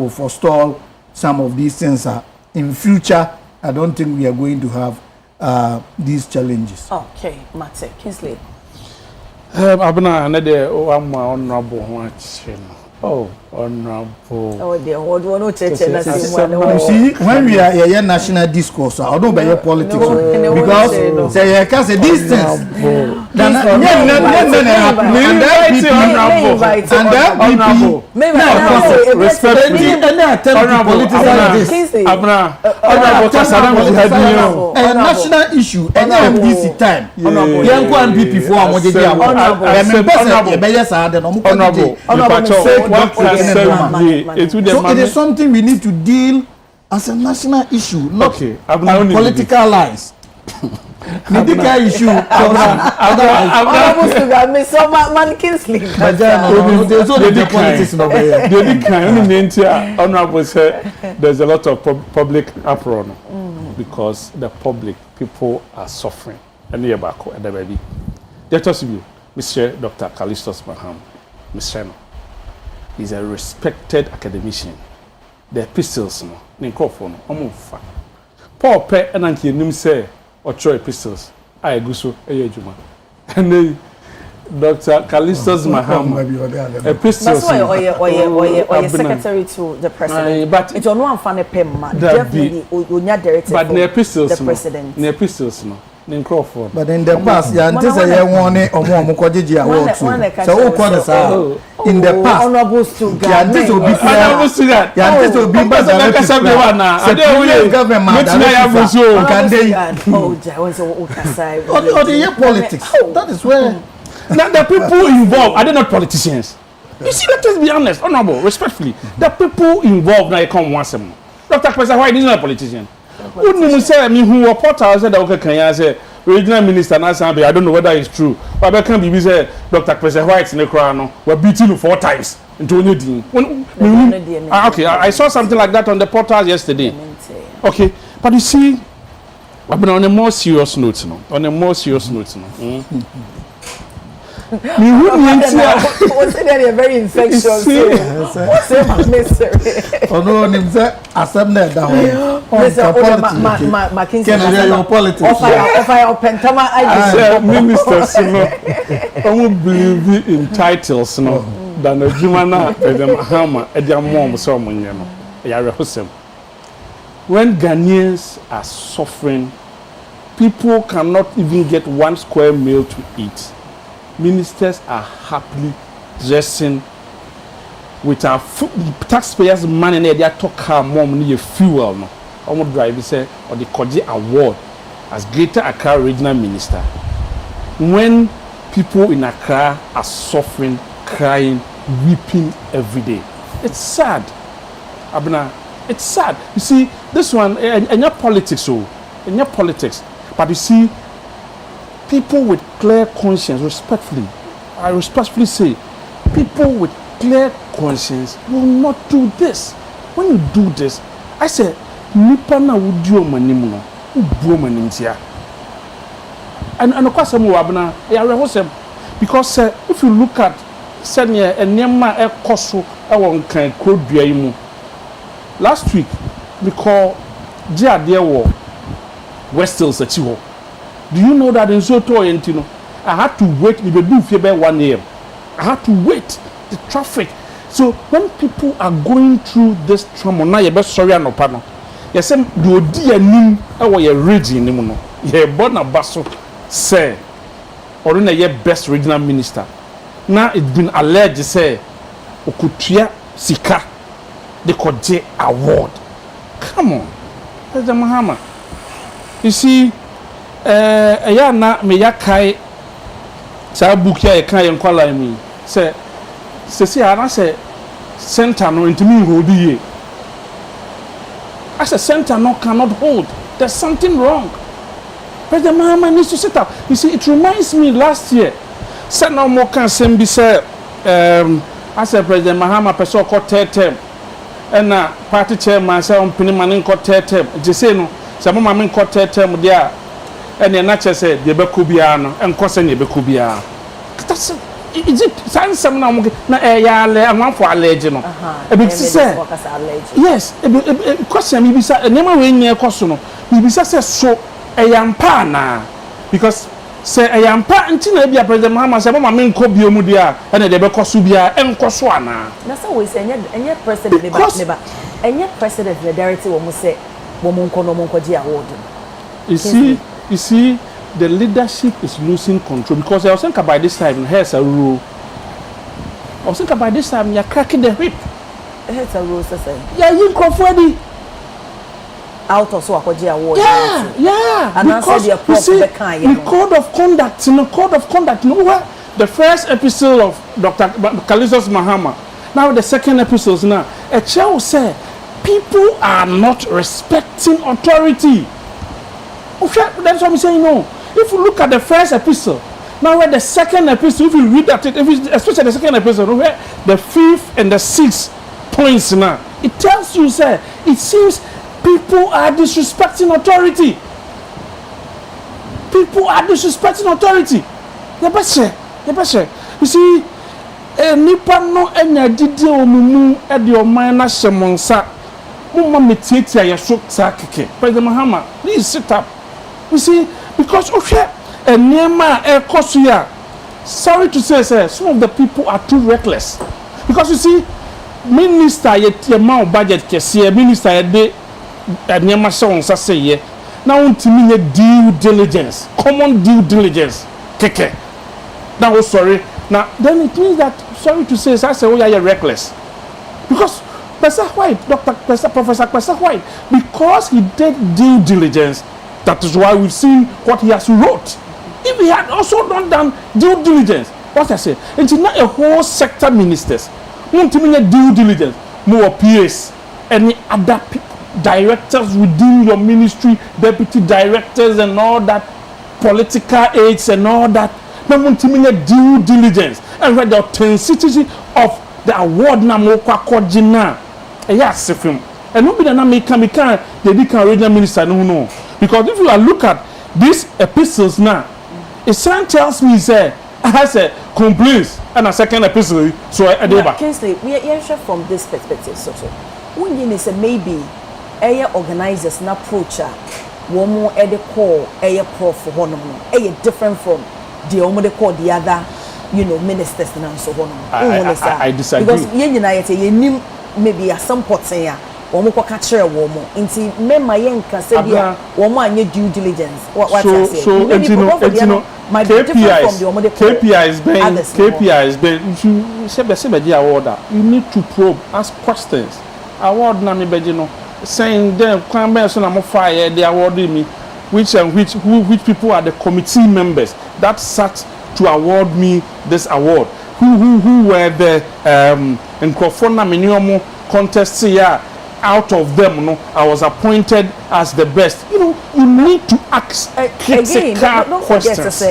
forestall some of these things. In future I don't think we are going to have these challenges. Okay, Mate Kingsley. Abna another honorable one. Oh, honorable. Oh, dear, what one church? You see, when we are a national discourse, I don't buy politics because say I can say these things. And national issue and this time. Young one people for so it is something we need to deal as a national issue, not on political lines. Medical issue. Man Kingsley. There's a lot of public uproar because the public people are suffering. And here back at the baby. Let us be Mr. Dr. Callistus Maham, Mr. He's a respected academician. The epistles, no, Ninkofono, Omufa. Paul Pe and Anki Nim say, or Troy epistles. I go so, Juma. And then Dr. Callistus Maham, epistles. That's why you're secretary to the president. But it's on one fan pem, definitely, you're not directed. But the epistles, the president. The epistles, no. But in the past, yeah, until I want it or more Mukojiji awards. So, in the past, honorables to God. Yeah, this will be honorables to God. Yeah, this will be government. Politics. That is where. Now, the people involved are they not politicians? You see, let us be honest, honorable, respectfully. The people involved now come once a month. Dr. Professor White is not a politician. Wouldn't say me who reporter said okay can you say regional minister na say I don't know whether it's true but I can be say Dr. Professor White in the crown were beating you 4 times into only din. Okay, I saw something like that on the portal yesterday. Okay, but you see on a more serious note Me wouldn't was it very infectious? Same mystery. Oh no, nimse assemble that one. Mr. McKinsey. Can your politics? Offer pentama I ministers, believe in titles, no. Than a Jumana, President Mahama, Ediam Mom, someone, you know. When Ghanaians are suffering, people cannot even get 1 square meal to eat. Ministers are happily dressing with our taxpayers' money. They are talking more money fuel. No, I'm drive say or the Koji Award as Greater Accra Regional Minister. When people in Accra are suffering, crying, weeping every day, it's sad. Abna, it's sad. You see, this one, and your politics, so in your politics, but you see, people with clear conscience, I respectfully say, people with clear conscience will not do this. When you do this, I say, nipa na wudio manim no, ubuo manim tia. And of course, because if you look at senior and Nema e koso e won kan kodua yi mu. Last week, we call Jade wo West Hills Achiho. Do you know that in Soto Entino, I had to wait in the do by 1 a.m. I had to wait the traffic. So when people are going through this trauma, now you're best sorry and opano. You say do dear nim our your region nimuno. You born a basso say or in a year best regional minister. Now it's been alleged say Okutia Sika the Koje Award. Come on, President Mahama. You see, na me yakai sa book ya kan yen kwala mi say ana say center no intimi hold ye. As a center no cannot hold. There's something wrong. President Mahama needs to sit up. You see, it reminds me last year. Said no more can send be say as a President Mahama person called term. And party chairman say on piniman called term. Just say no, some man called term there. And the nature said, the Becubiano, and Cossin Becubia. That's it. Sounds some now, and one for a legend. Yes, a question, maybe a never win near Cosono. Maybe so a yampana because say a yampa until maybe a President Mahama, some of my men Cobio Mudia, and a Debecosubia, and Coswana. That's always and yet president, and yet president, the director will say, Womonkonomonkoji award. You see, the leadership is losing control because I was thinking by this time, here's a rule. I was thinking by this time, you're cracking the whip. Here's a rule, sir. Yeah, you confirm out of so award. Yeah. And because you see, the code of conduct, you know what? The first episode of Dr. Kalisos Mahama, now the second episode now, a chair will say, people are not respecting authority. That's what I'm saying. No, if you look at the first episode, now where the second episode, if you read that, especially the second episode, where the 5th and the 6th points now, it tells you, sir, it seems people are disrespecting authority. People are disrespecting authority. The best. You see, nipa no enya didi omumu e de o man na shemonsa. Mumma metietia ya so sakeke. President Mahama, please sit up. You see, because sorry to say, sir, some of the people are too reckless. Because you see, minister yet amount budget kesiye, minister yet Nema Shawonsa say ye. Now ultimately due diligence, common due diligence. Keke. Now sorry. Now then it means that sorry to say, I say, oh yeah, you're reckless. Because Professor White, because he did due diligence. That is why we've seen what he has wrote. If he had also not done due diligence, what I say, it's not a whole sector ministers. Due diligence, more PAs, any other directors within your ministry, deputy directors and all that, political aides and all that. Due diligence and read the authenticity of the award na Kojina. Yes, and nobody na make they become regional minister no. Because if you look at these epistles now, it tells me say has a complaints and a second episode so I do back. Kingsley, we are from this perspective so when you say maybe organizers na approach woman at the call prof for different from the they call the other ministers and so on. I disagree because maybe at some point say woman ko catch a woman inti memma yenka say dia woman anye due diligence what I say so KPI is been you say be award you need to probe ask questions award na me beji no saying them kwan be so na mo fire they awarding me which people are the committee members that sat to award me this award who were the Nkrofona minimum contest here out of them I was appointed as the best you need to ask critical questions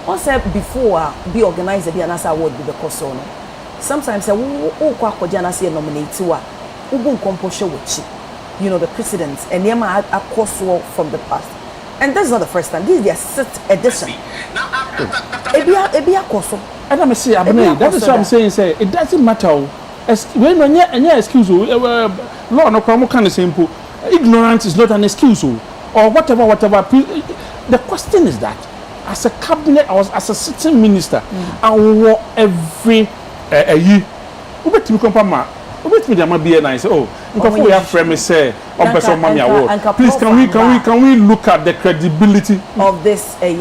once before be organized be an award be the cost no sometimes who kwa na say nominate wa ubu composure with the precedents and them are course from the past and that's not the first time this is their sixth edition ebia course and I'm say that is what I'm saying say it doesn't matter when any excuse law no come can simple ignorance is not an excuse or whatever the question is that as a cabinet as a sitting minister I want every year ubetimi kompama ubetimi dey be nice nkofo we have me say person mommy award please can we look at the credibility of this we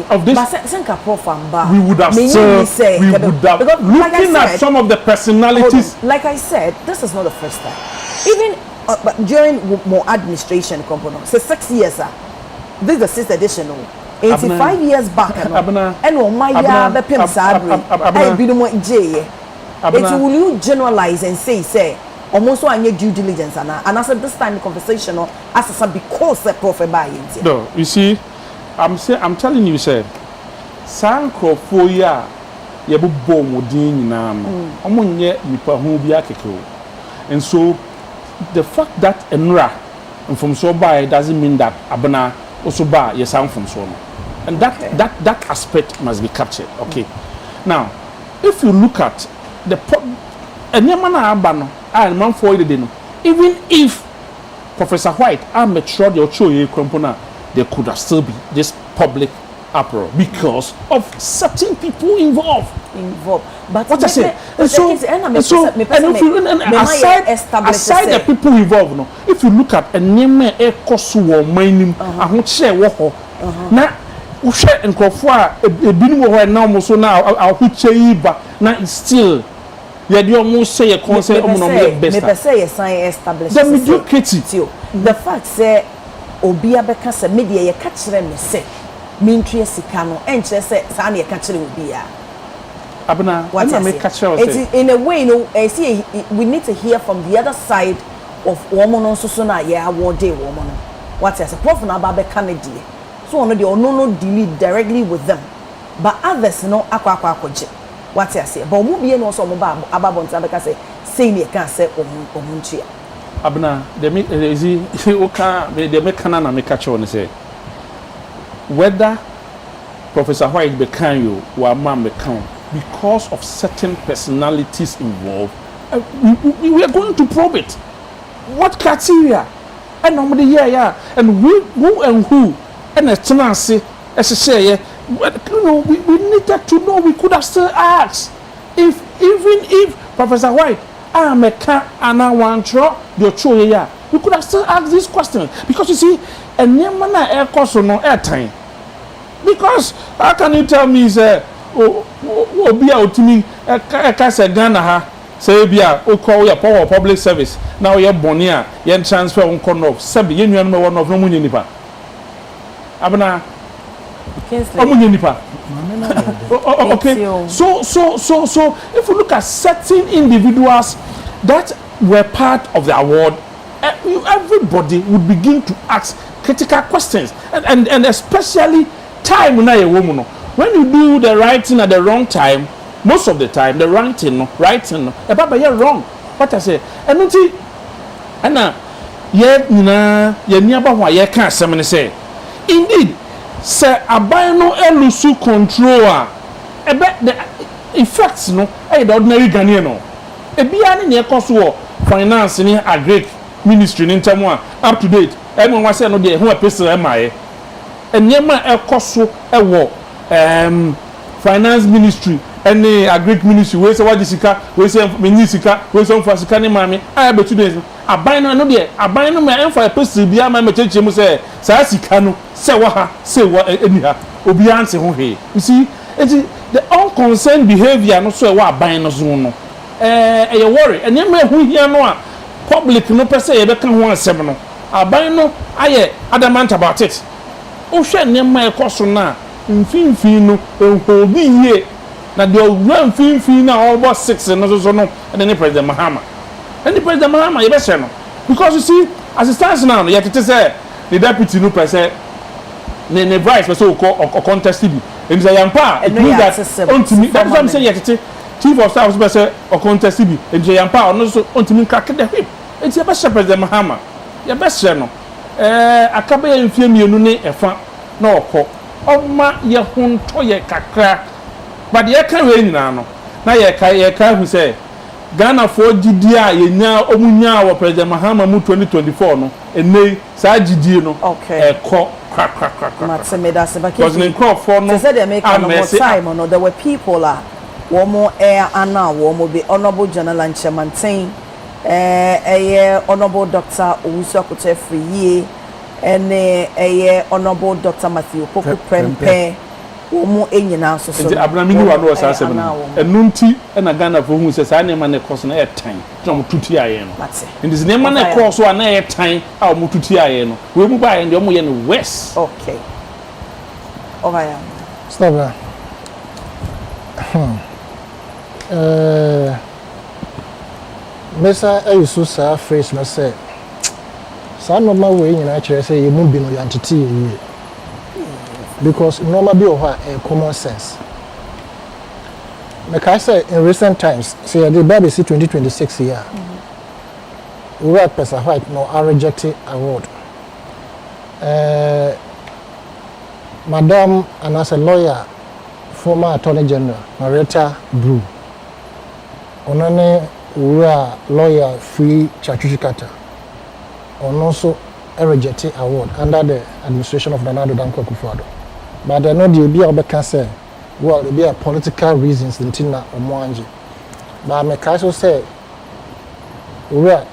would have looking at some of the personalities like I said this is not the first time even during more administration component so 6 years this is the 6th edition 85 years back and my ya be pim sadri I be no je will you generalize and say almost one year due diligence and I said this time the conversation as because the prophet by no you see I'm telling you say sanko for ya ye bo modin nyina omonye nipa hu bi akeke and so the fact that enra from so by doesn't mean that abana also by yes I'm from so and that aspect must be captured okay now if you look at the enyama abano and man for the no even if Professor White and mature the ochoye kompona there could have still be this public uproar because of certain people involved but what I say aside the people involved no if you look at a name cost wo mining ahoche wo ho na wo hwe nkofo a ebinim wo ho na mo so na ahoche yi ba na still you almost say a concept best say sign established the mediocrity the fact say obia beka say media ye ka kire me say mentria sika no enche say sa na ye ka kire obia abna what me ka kire say in a way see we need to hear from the other side of woman so na ye award day woman what I say prof na ba beka na die so ono de ono deal directly with them but others no akwa akwaje what I say but mu bie no so mo ba ababonta be ka say ne ka say omuntua abna de me ezi oka de me kana na me ka che won say whether Professor White be kan you or man be kan because of certain personalities involved we are going to probe it what criteria and normally yeah and who and a tenancy as I say we needed to know we could have still asked even if Professor White I'm a cat and I want to your choice we could have still asked these questions because you see a name na air cost no air time because how can you tell me say be out to me a say Ghana ha say bia o call your power public service now you're bonia you transfer on corner sabi you know one of no munye nipa abana okay so if you look at certain individuals that were part of the award everybody would begin to ask critical questions and especially time na ye woman when you do the right thing at the wrong time most of the time the writing about you're wrong what I say and ye nearby why ye can't say indeed say abano elusu control effects no the ordinary Ghanaian no ebia ne ne ekoso finance ni agric ministry ni ntamo up to date everyone was say no dey who a person emaye enyema ekoso ewo finance ministry any agric ministry we say what sika we say meni sika we say for sika ni mame aya betu dey aban no dey aban no me emfa person bia ma mecheche mu say sa sika no say wa ha say wa eni ha obi anse ho he you see the unconcerned behavior no so wa aban no so no you worry enyema hu hia no a public no pese ye beka ho asem no aban no aye adamant about it o hwe enyema ekoso na mfimfin no obi ye na the run fin na almost 6 no so no and then President Mahama and the President Mahama you be say no because you see as it stands now you have to say the deputy no person ne vice person o contest bi and say yampa it means that ontimi that's what I'm saying you have to chief of staff person o contest bi and say yampa no so ontimi crack the whip and you be say President Mahama you be say no akabe ya mfie mienu ne efa na okọ oma ye honto ye kakra but ye kan we nyina no na ye ka hu say Ghana for gidi a ye nya omunya wo President Mahama mu 2024 no enei sa gidi no ekọ Matsemeda Sebaki because in crop for no said they make no time no there were people womo air ana womo be honorable general and chairman honorable Dr. Owusu Akoto Friye and honorable Dr. Matthew Poku Prempe womo enyina so so abramini wa no asase no enunti na Ghana for hu se sa ne ma ne course na etan na mo tuti aye no ndi se ne ma ne course wa na etan a mo tuti aye no we mu ba ye ndi mo ye no west okay ovaya stop Mesa ayusu sa phrase na say sa normal way nyina kire say ye mu bi no yantete ye because normal be over common sense. Like I say in recent times, say the baby see 2026 year. We were Pesa White no are rejected award. Madam and as a lawyer, former Attorney General Marietta Brew. Onane we are lawyer free Chachuchikata. On also a rejected award under the administration of Nana Danko Akufo-Addo. But they know the be able say, well, there be political reasons in Tina or Mwanji. But I can also say, well,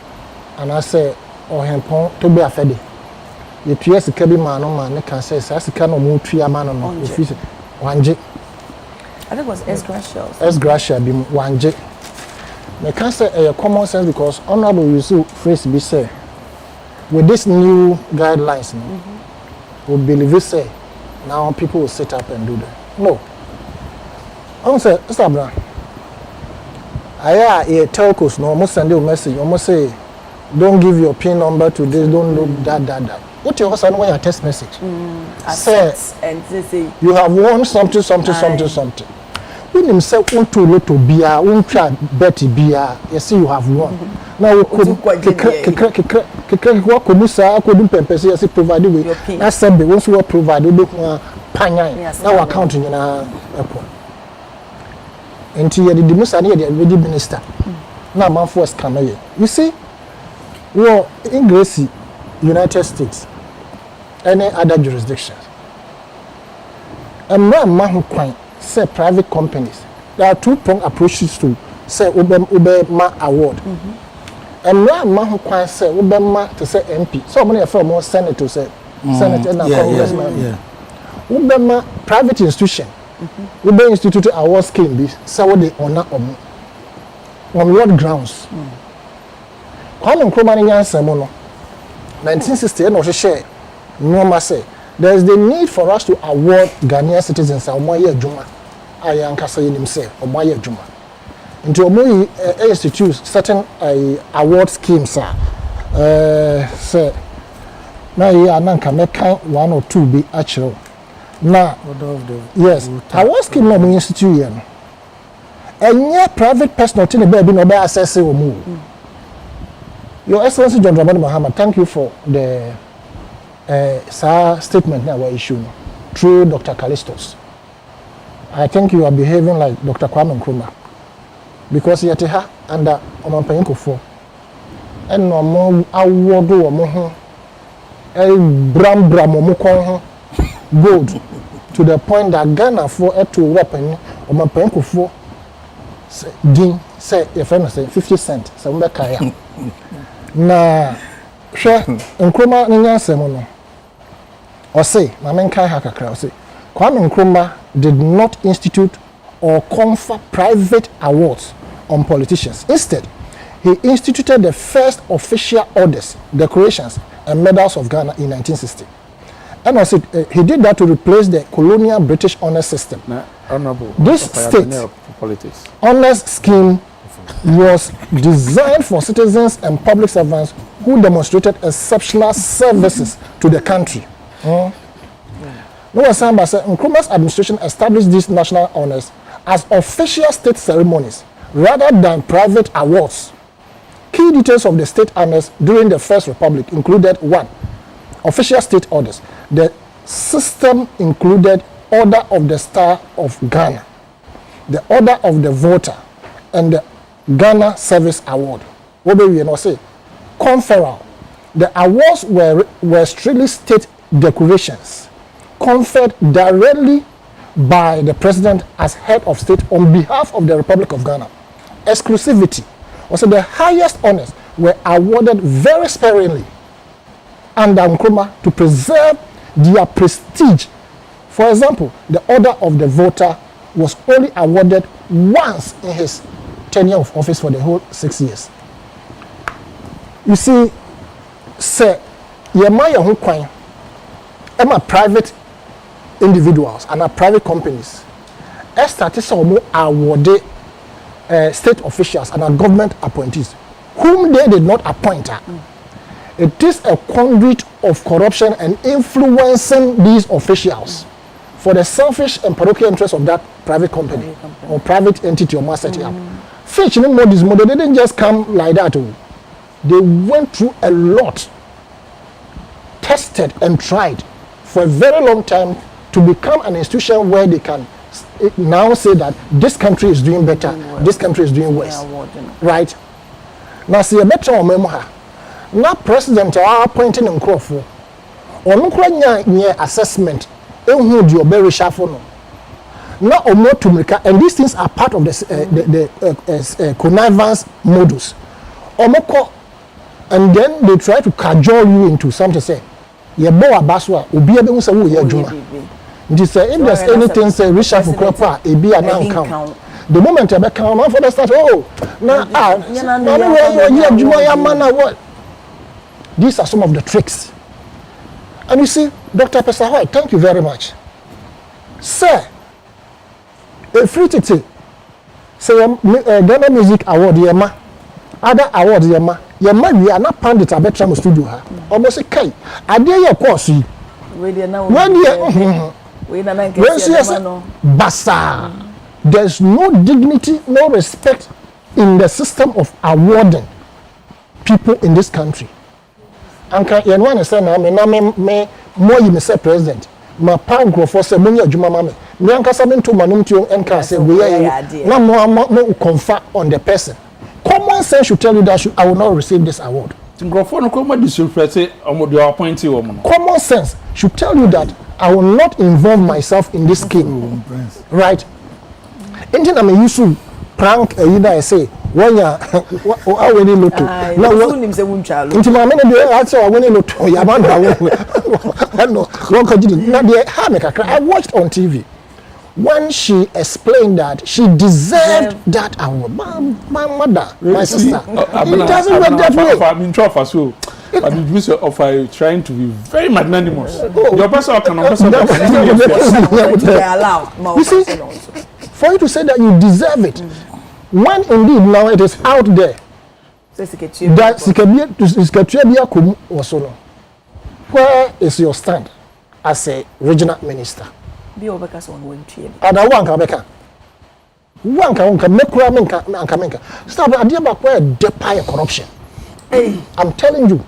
and I say, or him to be a fedi. The PS can be man or man, they can say, as can move to a man on the Wanje. I think it was S. Gracia. S. Gracia be Wanje. I can say a common sense because Honorable Yusuf phrase be say, with this new guidelines, we believe say, now people will sit up and do that. No. I'm say, Mr. Brown, I telcos no almost send you a message, almost say, don't give your PIN number to this, don't look that. What you also know your text message? Say, and they say you have won something. When him say want to lot to beer, won't try Betty beer, you see you have won. Now we could what Musa couldn't pempesi as provided with that's something once we provide we look panya now accounting in our airport. Until the Musa near the already minister. Now man first come here. You see, well in Gracie, United States, any other jurisdictions. And man who quite say private companies. There are two-pronged approaches to say ube ma award. And man who quite say ube ma to say MP. So many of more senator say senator and congressman. Ube ma private institution. Ube institute award scheme be say what they honor on what grounds. Kwame Nkrumah ni nyansa mo no 1960 no share no say there is the need for us to award Ghanaian citizens omoye adwuma ayan kasa yenim say omoye adwuma into omoye institute certain award schemes say na ye ananka mekan 1 or 2 be actual na yes award scheme no institute here no enye private personal thing be no be access omo. Your Excellency John Dramani Mahama, thank you for the statement now we're issuing through Dr. Callistus. I think you are behaving like Dr. Kwame Nkrumah. Because yet ha under Omanpenkofo. And no more award or more bram omukon gold to the point that Ghana for a to weapon Omanpenkofo din say your friend say 50 cents. So we kaya. Na hwe Nkrumah nyansem no. Or say, my men kai ha kakra say Kwame Nkrumah did not institute or confer private awards on politicians. Instead, he instituted the first official orders, decorations, and medals of Ghana in 1960. And also, he did that to replace the colonial British honor system. This state honors scheme was designed for citizens and public servants who demonstrated exceptional services to the country. No one said Nkrumah's administration established these national honors as official state ceremonies rather than private awards. Key details of the state honors during the First Republic included 1. Official state orders. The system included Order of the Star of Ghana, the Order of the Voter, and the Ghana Service Award. What do we say? Conferral. The awards were strictly state decorations conferred directly by the president as head of state on behalf of the Republic of Ghana. Exclusivity. Also, the highest honors were awarded very sparingly under Nkrumah to preserve their prestige. For example, the Order of the Voter was only awarded once in his tenure of office for the whole 6 years. You see, sir, Yemaya Hukwan, I'm private individuals and private companies. Started some awarded state officials and government appointees whom they did not appoint. It is a conduit of corruption and influencing these officials for the selfish and parochial interests of that private company or private entity or mass setting up. Fitch and Moody's model, they didn't just come like that. They went through a lot, tested and tried for a very long time to become an institution where they can now say that this country is doing better, this country is doing worse. Right? Now, see a better or memoir. Now, President are appointing in Crawford or no assessment, who do your very shuffle. Now, or more to make, and these things are part of the connivance modus. And then they try to cajole you into something, say, ye boa baswa, ubi ebe say, ye juma. If there's anything say reshuffle crop, it be an count. The moment I come out for the start, what? These are some of the tricks. And you see, Dr. Pesahoy, thank you very much. Sir, a free ticket, say, Ghana Music Award, Yema, other awards, Yema, we are not pandit at Betram Studio. Almost a K. I dare your course. Basa. There's no dignity, no respect in the system of awarding people in this country. Anka yenwan say na me more you say president ma pango for say munya adwuma ma me anka say me to manum to enka say we na mo confer on the person. Common sense should tell you that I will not receive this award. Common sense should tell you that I will not involve myself in this scheme. Right? Anything I'm used to prank I say when you are winning lotto. Now into my many answer winning lotto. I watched on TV when she explained that she deserved that award. My mother, my sister. It doesn't work that way. I'm in trouble so. But the use of trying to be very magnanimous. Your person can you see, for you to say that you deserve it, when indeed now it is out there that where is your stand as a regional minister? And I want stop the corruption. I'm telling you,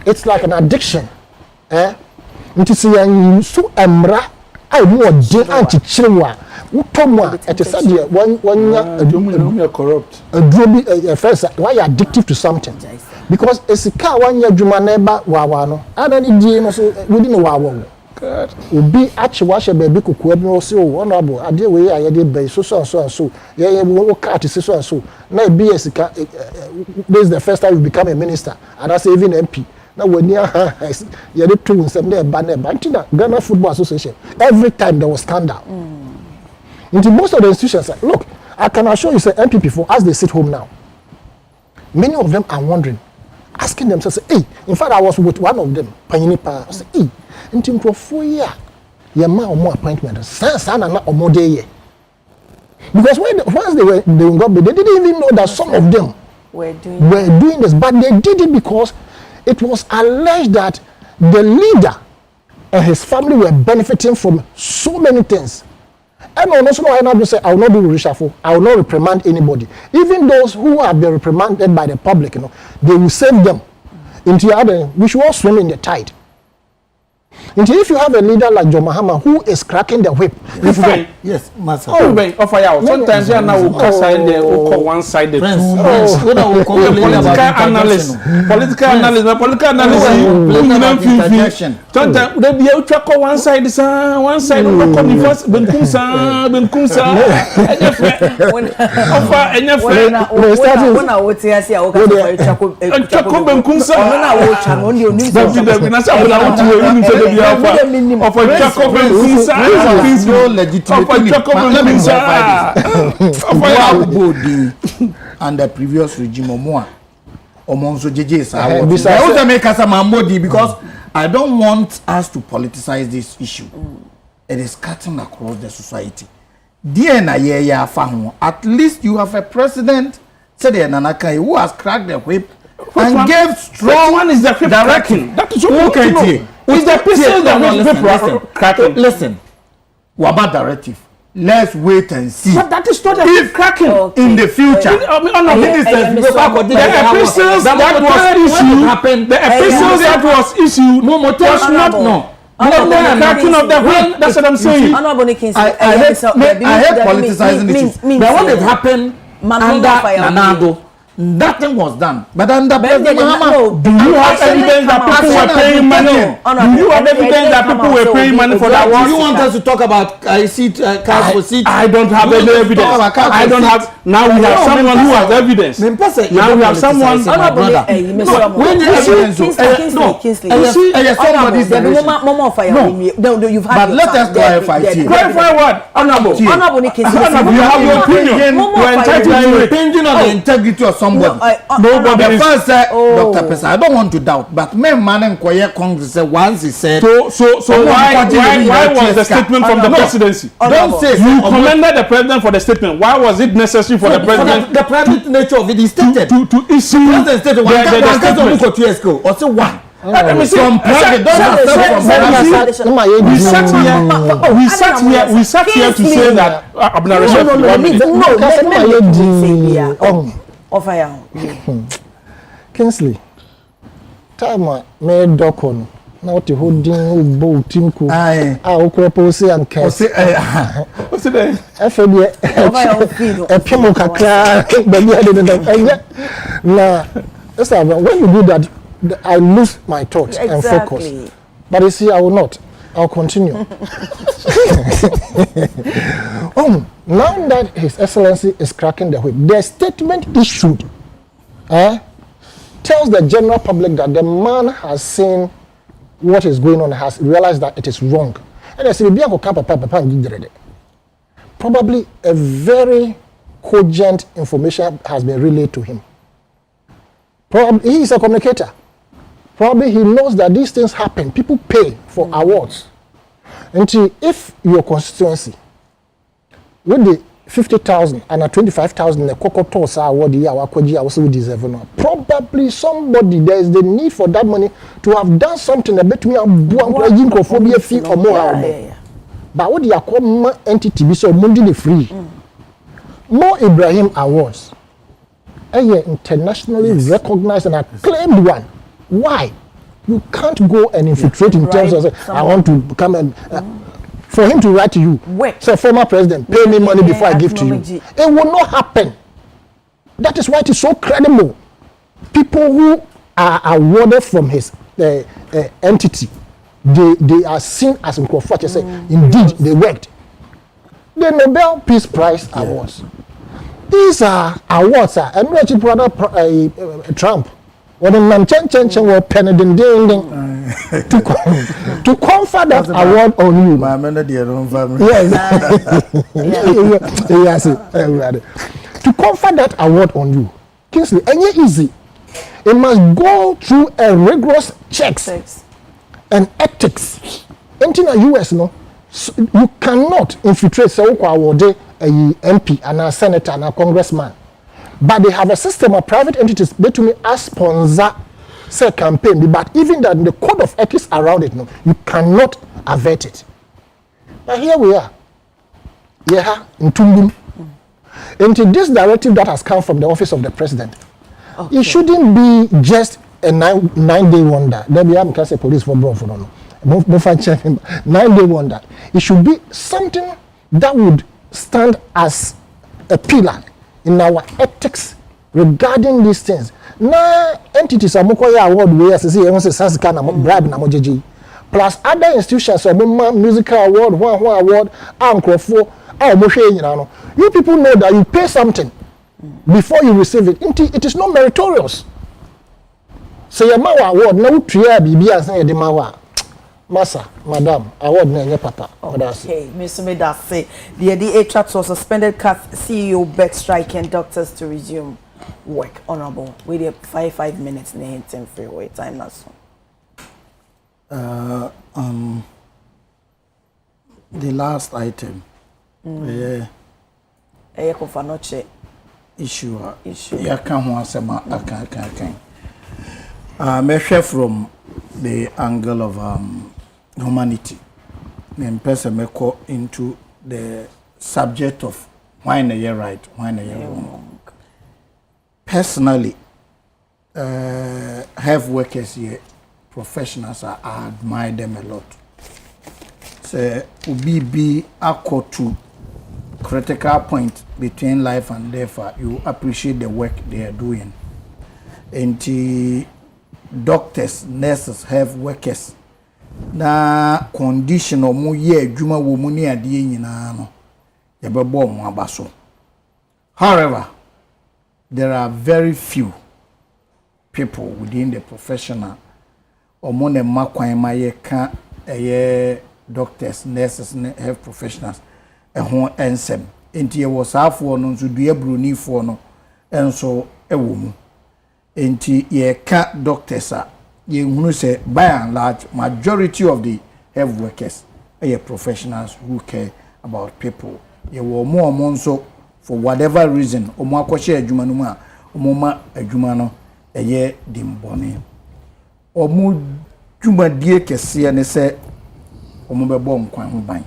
it's like an addiction. It is so emra I more de anti-chirwa. Utomwa, it is said one corrupt. A drobi first why you addictive to something. Because it's a car 1 year Juma neighbor wawano. I don't need so within a wawa. Be actually wash a baby cook no so honorable. I did way I did by so and so. Yeah, we cat is so and so. Now be as this is the first time you become a minister and that's even MP. Now when you are two some there banner Bantina Ghana Football Association. Every time there was scandal. Into most of the institutions, look, I can assure you, say MPP for as they sit home now. Many of them are wondering, asking themselves, hey, in fact, I was with one of them, Panyinipa. I said, hey, into for year, your man more appointment, son or more day. Because once they didn't even know that some of them were doing this, but they did it because it was alleged that the leader and his family were benefiting from so many things. And also, I will not say I will not do reshuffle. I will not reprimand anybody. Even those who have been reprimanded by the public, they will save them. Into other, we should all swim in the tide. Until if you have a leader like John Mahama who is cracking the whip, yes, master. Offer you. Sometimes you now will sign the one side the political analyst. Sometimes they be out track one side, one side of the first Benkumsa. Offer any friend. When I would say I see I will go and the previous regime because I don't want us to politicize this issue. It is cutting across the society. At least you have a president who has cracked the whip and gave strong one is the whip cracking. That is what okay. Is the pistol that cracking? Listen, what about directive? Let's wait and see. But that is not a whip cracking in the future. The epistles that was issued was not the cracking of the whip. That's what I'm saying. I hate politicizing this. But what has happened under Nanado? Nothing was done. But under President Mahama, do you have evidence that people were paying money? Do you have evidence that people were paying money for that? Do you want us to talk about cars for seats? I don't have any evidence. I don't have. Now we have someone who has evidence. Now we have someone. When the evidence, but let us clarify it. Clarify what? Honorable. You have your opinion. You're entitled to opinion on the integrity of somebody. Nobody first said, Dr. Pesa, I don't want to doubt, but men and Congress said once he said. So why was the statement from the presidency? Don't say you commended the president for the statement. Why was it necessary for the president? The private nature of it is stated to issue the statement. Or say one. We sat here to say that Kingsley, time me dokon. Na what you holding bo tinku. Okrepo and case. What's the Epimo kakra when you do that, I lose my thoughts and focus. But you see, I will not. I'll continue. Now that His Excellency is cracking the whip, the statement issued tells the general public that the man has seen what is going on, has realized that it is wrong. And I say, probably a very cogent information has been relayed to him. Probably he is a communicator. Probably he knows that these things happen. People pay for awards. And if your constituency, with the 50,000 and a 25,000, the Kokotos award, the Awakoji also deserve no. Probably somebody, there is the need for that money to have done something a bit more phobia fee or more. But what you call entity be so mundi free. More Ibrahim awards. Internationally recognized and acclaimed one. Why? You can't go and infiltrate in terms of I want to come and for him to write to you, say, former president, pay me money before I give to you. It will not happen. That is why it is so credible. People who are awarded from his entity, they are seen as Nkrofo say, indeed, they worked. The Nobel Peace Prize Awards. These are awards, and what you brother Trump. When the man chen were penny ding to confer that award on you. My men are their own family. Yes, to confer that award on you, Kingsley, and yet easy. It must go through a rigorous checks and ethics. Anything in the US, no, so you cannot infiltrate say award a MP and a senator and a congressman. But they have a system of private entities between me as sponsor say campaign. But even that the code of ethics around it, no, you cannot avert it. But here we are. Yeah, in Tumbum. Into this directive that has come from the office of the president. Okay. It shouldn't be just a 9-day wonder. There be can say police for bro for no. 9-day wonder. It should be something that would stand as a pillar in our ethics regarding these things. Now entities are mokoya award we as say sasika na bribe na mojeje. Plus other institutions musical award, one award, Nkrofo, you people know that you pay something before you receive it. It is not meritorious. Say your mawa award now tria bibi as say the mawa. Massa, madam, award na papa. Okay, Mr. Medase, the ADA tracks was suspended CEO back striking doctors to resume work. Honorable, we have 5 minutes in the hinting freeway time now. The last item. Issue. Ya kan ho asema akan. Measure from the angle of humanity. Me person me go into the subject of why na you right, why na you wrong. Personally, health workers here, professionals, I admire them a lot. Say ubi be accord to critical point between life and death, you appreciate the work they are doing. And the doctors, nurses, health workers, na condition or mu ye juma wo mu ni ade nyina no ye bebo mo abaso. However, there are very few people within the professional or mo ne makwan ma ye ka doctors, nurses, health professionals ho ensem enti ye was afo no nso dua broni fo no enso ewo mu enti ye ka doctors a ye hunu say by and large majority of the health workers are professionals who care about people. Ye wo mo nso for whatever reason omo akwache adwuma no mu a omo ma adwuma no eye dimbone omo dwuma die kese ne se omo bebo nkwan ho ban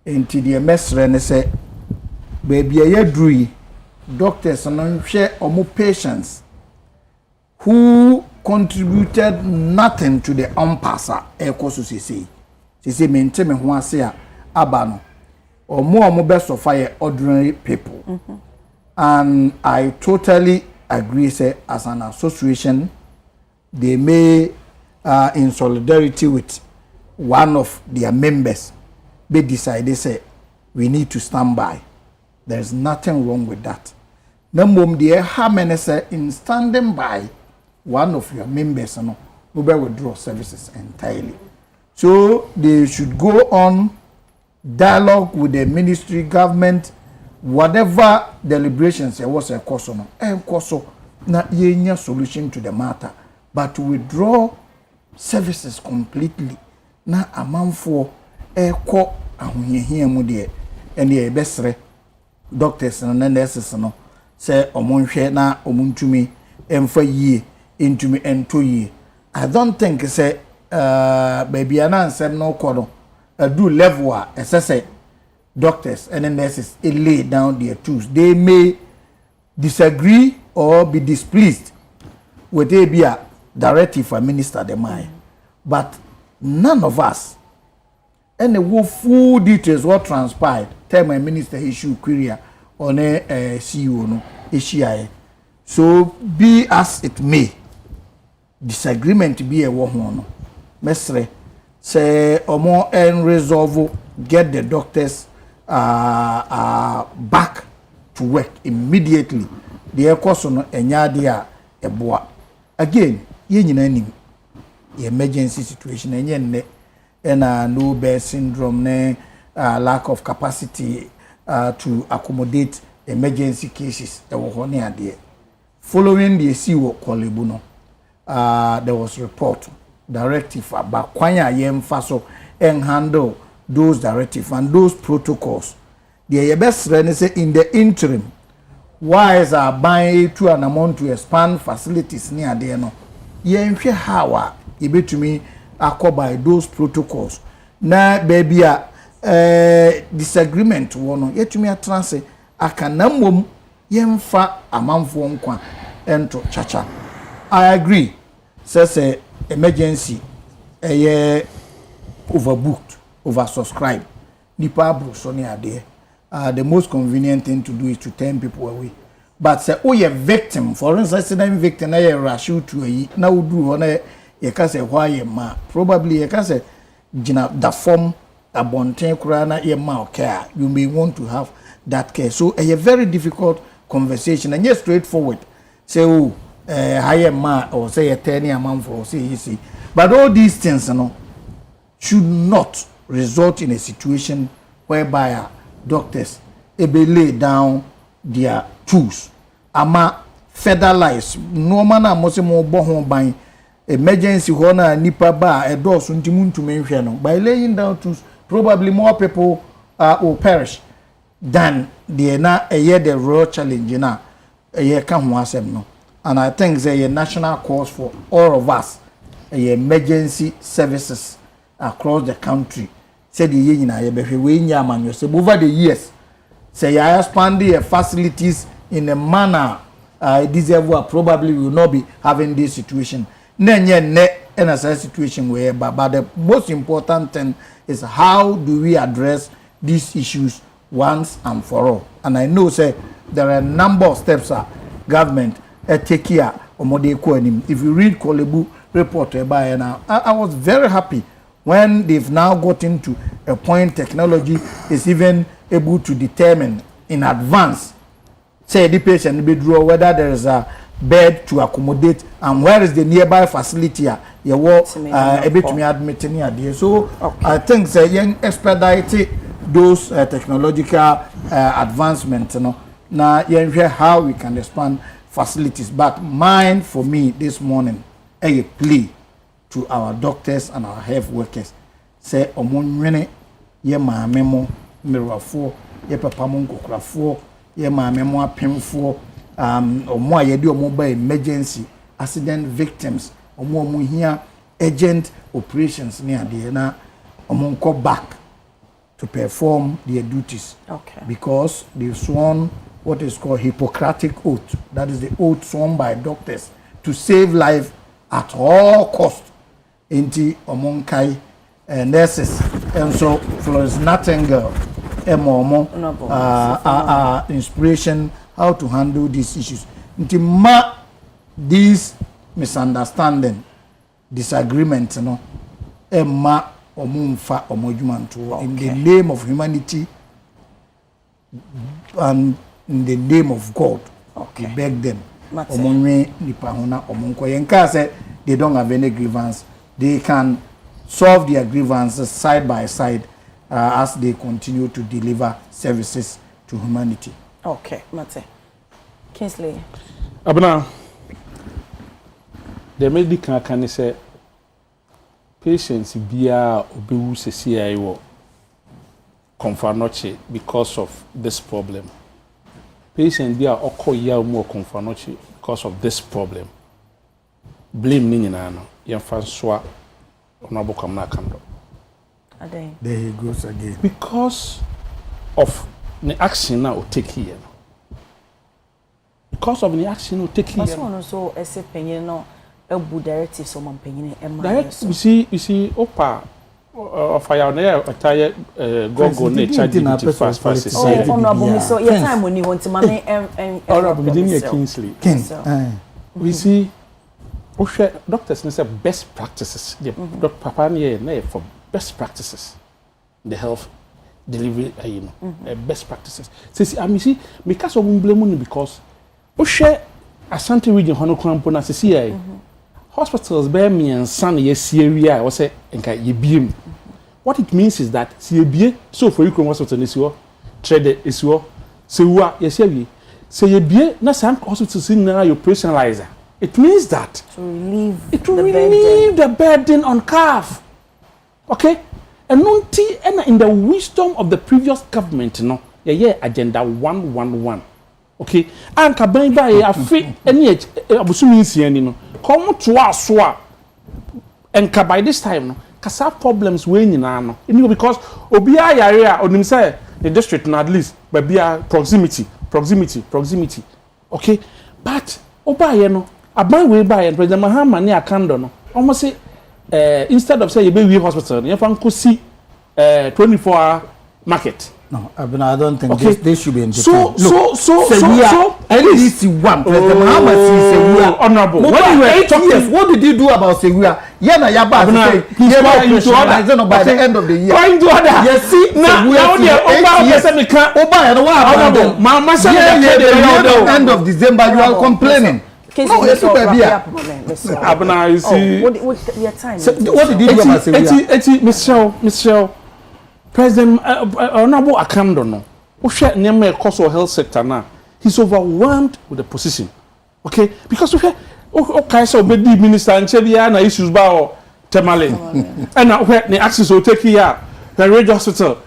enti the mesre ne se baby eye drui doctors no hwe omo patients who contributed nothing to the unpassa ekoso sisi mente me ho ase a aba no omo best of fire ordinary people. And I totally agree say as an association they may in solidarity with one of their members they decided say we need to stand by. There is nothing wrong with that. Number the how many say in standing by one of your members no will withdraw services entirely. So they should go on dialogue with the ministry, government, whatever deliberations there was a course on na yenya solution to the matter, but to withdraw services completely na amanfo eko ahoyehia mu de ene e besre doctors and nurses no say omonhwe na omuntumi emfa yie intumi ento yie. I don't think say baby anansem no kodo do level say doctors and nurses lay down their tools. They may disagree or be displeased with a directive for minister the mind, but none of us and the full details what transpired. Tell my minister issue query on a CEO no issue. So be as it may, disagreement be a woman. Mesre say omo and resolve get the doctors back to work immediately. The course on enya a boa. Again, ye nyina nim emergency situation enye no bear syndrome lack of capacity to accommodate emergency cases following the CEO Kolebu no there was report directive about kwanya yemfaso and handle those directives and those protocols. The best say in the interim, why is our buying to an amount to expand facilities near there no? Yenhwe how ebetumi by those protocols. Na baby disagreement wono yetumi atranse akanamom yemfa amanfo nkwa ento chacha. I agree. Say emergency overbooked, oversubscribed. Nipa bro so near there. The most convenient thing to do is to turn people away. But say oh you victim, for instance, victim na you rush you to a na udu ona you can say why you ma probably you can say gina the form abonten kura na you ma care. You may want to have that care. So a very difficult conversation and just straightforward. Say oh higher ma or say a 10 year man for say you see. But all these things you know should not result in a situation whereby doctors lay down their tools. Ama federalize no man na mo se mo bo ho ban emergency ho na nipa ba e do so ntimu ntume nhwe no by laying down tools probably more people will perish than the na the real challenge na ka ho asem no. And I think there is a national cause for all of us emergency services across the country. Said the year na yebehwe we nya manyo say over the years say you expand the facilities in a manner deserve probably will not be having this situation. Nenye ne in a situation where but the most important thing is how do we address these issues once and for all. And I know say there are a number of steps government take care of. If you read Kolebu report about now, I was very happy when they've now gotten to a point technology is even able to determine in advance, say the patient be draw whether there is a bed to accommodate and where is the nearby facility you walk a bit to me admitting here. So okay. I think say young expedite those technological advancements, you know. Now you hear how we can expand facilities. But mine for me this morning a plea to our doctors and our health workers. Say omonwene ye maame mo mirafo ye papa mo nkokrafo ye maame mo apemfo omo ayede omo ba emergency accident victims omo hia urgent operations ne ade na omo nko back to perform their duties. Okay. Because they've sworn what is called Hippocratic oath. That is the oath sworn by doctors to save life at all costs. Inti omonkai nurses and so Florence Nightingale inspiration how to handle these issues. Inti ma this misunderstanding, disagreement, you know, ma omunfa omojumanto in the name of humanity and in the name of God. Okay. We beg them. Omonwe nipa hona omonko yenka say they don't have any grievance. They can solve their grievances side by side as they continue to deliver services to humanity. Okay, Mate. Kingsley. Abna, the medical can say patients biya obewu sesi wo confanoche because of this problem. Patients biya okoya mo confanoche because of this problem. Blame ni nyina no yemfa honorable Kamna Kando. There he goes again. Because of the action now take here. Because of the action now take here. So as a penny no a good directive so man penny direct you see opa fire na attire gogo na ChatGPT fast. Oh, honorable me so your time when you want to money Honorable Virginia Kingsley. We see doctors say best practices. The Dr. Papa na for best practices in the health delivery, best practices. See, I mean, see, because of blame because Ashanti region hono krampo na see hospitals be me and san yes area I say enka ye biem. What it means is that see bie so for you hospital is your trade is your so wa yes ye say ye bie na san hospitals na your personalizer. It means that to relieve the burden on CAF. Okay? And in the wisdom of the previous government, agenda 111. Okay? And kaban ba ya fi any abusumi nsiani no. Come to us and by this time no kasa problems we nyina no. Because obia yare a onim say the district na at least but be proximity. Okay? But oba no aban we buy and President Mahama ne akando no almost say instead of say you be hospital you fan see 24-hour market. No, I don't think this should be in so at least one President Mahama says honorable what did you do about Sewia? Yana yaba say by the end of the year going to other yes see now honorable mama say the end of December you are complaining. No, it's super beer. Abna, you see. What your time? What did you do about Sewia? Michelle, President Honorable Akando no. Ushe nyame koso health sector na. He's overwhelmed with the position. Okay? Because okay so be the minister nche na issues ba o temale. And now the access will take here. The radio hospital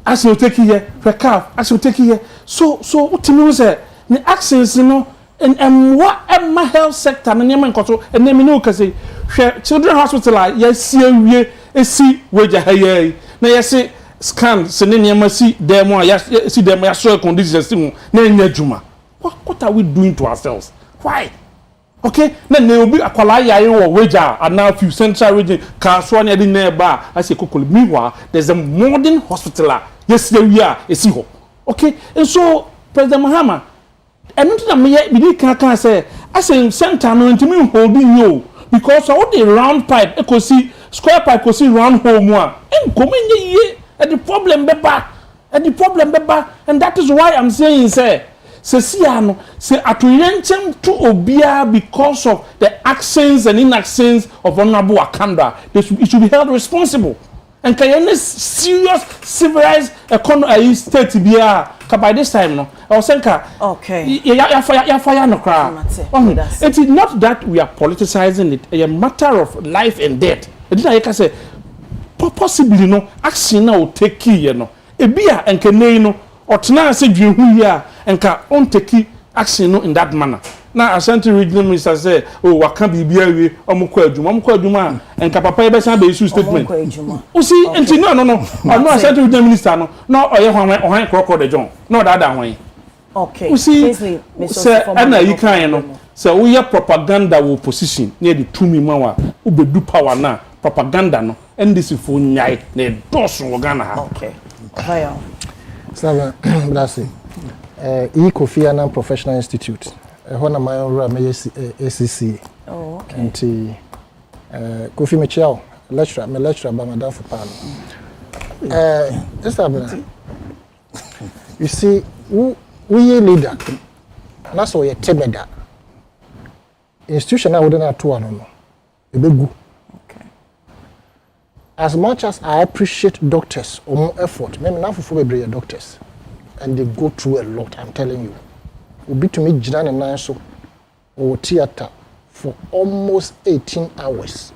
access will take here. The CAF access will take here. So what mean say the access you know and what my health sector na nyame nkoso and na me no ka say children hospital yes see wager haye na yes scan sene nyama see them see them ya show conditions na nya djuma. What are we doing to ourselves? Why? Okay, na obi akwala yaye wo wager and now few central region kaswa na dey nearby I say kokoli meanwhile there's a modern hospital yes we are ho. Okay, and so President Mahama and not me can say I say center no ntimi holding you because all the round pipe e go see square pipe go see round hole mo a enkomenye ye and the problem beba and that is why I'm saying say no say atoyenchem to obia because of the actions and inactions of Honorable Akanda it should be held responsible and kayene serious civilized economy state bia by this time no I was saying okay ya fire no cry it is not that we are politicizing it a matter of life and death it I can say possibly no action na o take key no ebia enkenei no otena se dwehu ya enka on take action no in that manner na Ashanti regional minister say oh waka bibia we omko adwuma enka papa e be san be issue statement o see enti no Ashanti regional minister no oye hwan kroko de John no that hwan okay o see say na yi kan no say we ya propaganda wo position near the tumi ma wa wo bedu power na propaganda no NDC fo nyai na doso Ghana ha okay fire Sir blessing Kofi Annan Professional Institute hona my ACC oh okay and Kofi Michel lecturer by madam for pan you see we leader na so ye temeda institution na wouldn't have to no ebegu. As much as I appreciate doctors or more effort, maybe now for doctors, and they go through a lot, I'm telling you. Will be to me Jinan and Nanso or theater for almost 18 hours.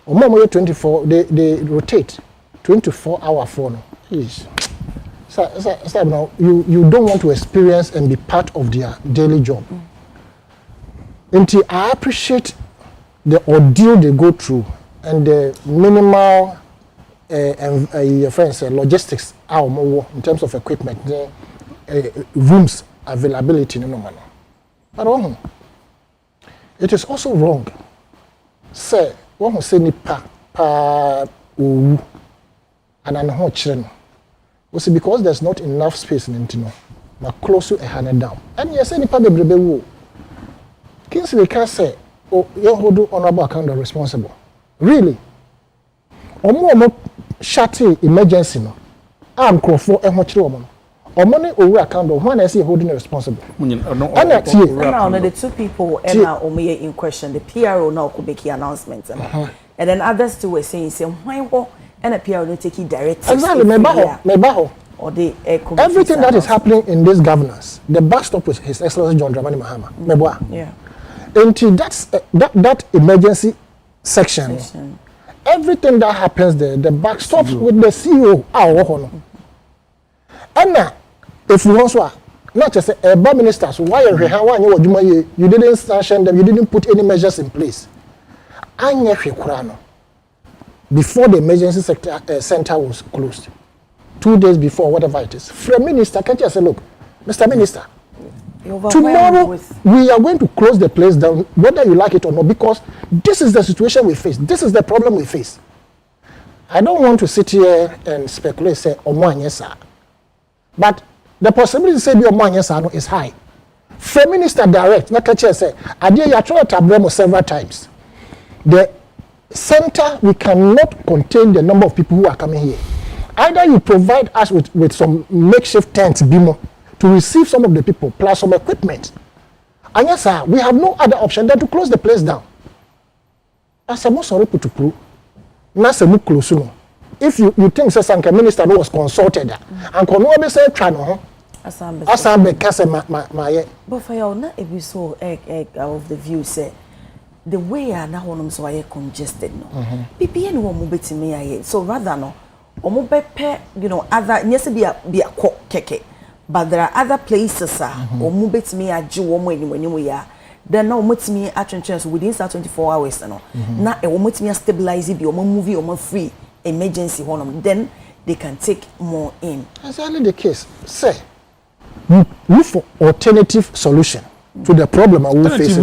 Or more 24, they rotate 24-hour phone. So now you don't want to experience and be part of their daily job. Until I appreciate the ordeal they go through. And the minimal your friends logistics in terms of equipment rooms availability no man but wrong it is also wrong say one who say nipa pa owu and ho chire no we see because there's not enough space in Intino na close to a hand down and yes any pa bebrebe wo Kingsley can say oh you hold honorable account responsible really omo shut emergency no am crofo e ho chire omo money over account of when I see holding responsible. And now the two people in question, the PRO now could make announcements. And then others too were saying, why and a PRO not take it direct. Exactly, or the everything that is happening in this governance, the backstop with His Excellency John Dramani Mahama. Yeah. Until that's that emergency section. Everything that happens there, the backstop with the CEO. And if you also not just a bad minister, so why you didn't sanction them, you didn't put any measures in place. Before the emergency center was closed, 2 days before, whatever it is, Prime Minister, can't you say, look, Mr. Minister, tomorrow we are going to close the place down, whether you like it or not, because this is the situation we face. This is the problem we face. I don't want to sit here and speculate, say, but the possibility to say be is high. Prime Minister direct, not catch say, I did you try to several times. The center, we cannot contain the number of people who are coming here. Either you provide us with some makeshift tents, BIMO, to receive some of the people, plus some equipment. And yes, sir, we have no other option than to close the place down. As a most sorry to prove, not a close. If you think Sanka Minister was consulted, and Konobe said, Trano, Asambe Kasa my. But for your not if you saw of the view, say, the way I now want so I congested. No, PPN won't be to me. So rather, no, or more other, yes, be a cock keke, but there are other places, or move it to me at Jew when you are. Then now, what's me at chance within 24 hours, no, not a woman to stabilize it, or movie or more free. Emergency one, then they can take more in. That's only the case. Say, look for alternative solution to the problem I will face.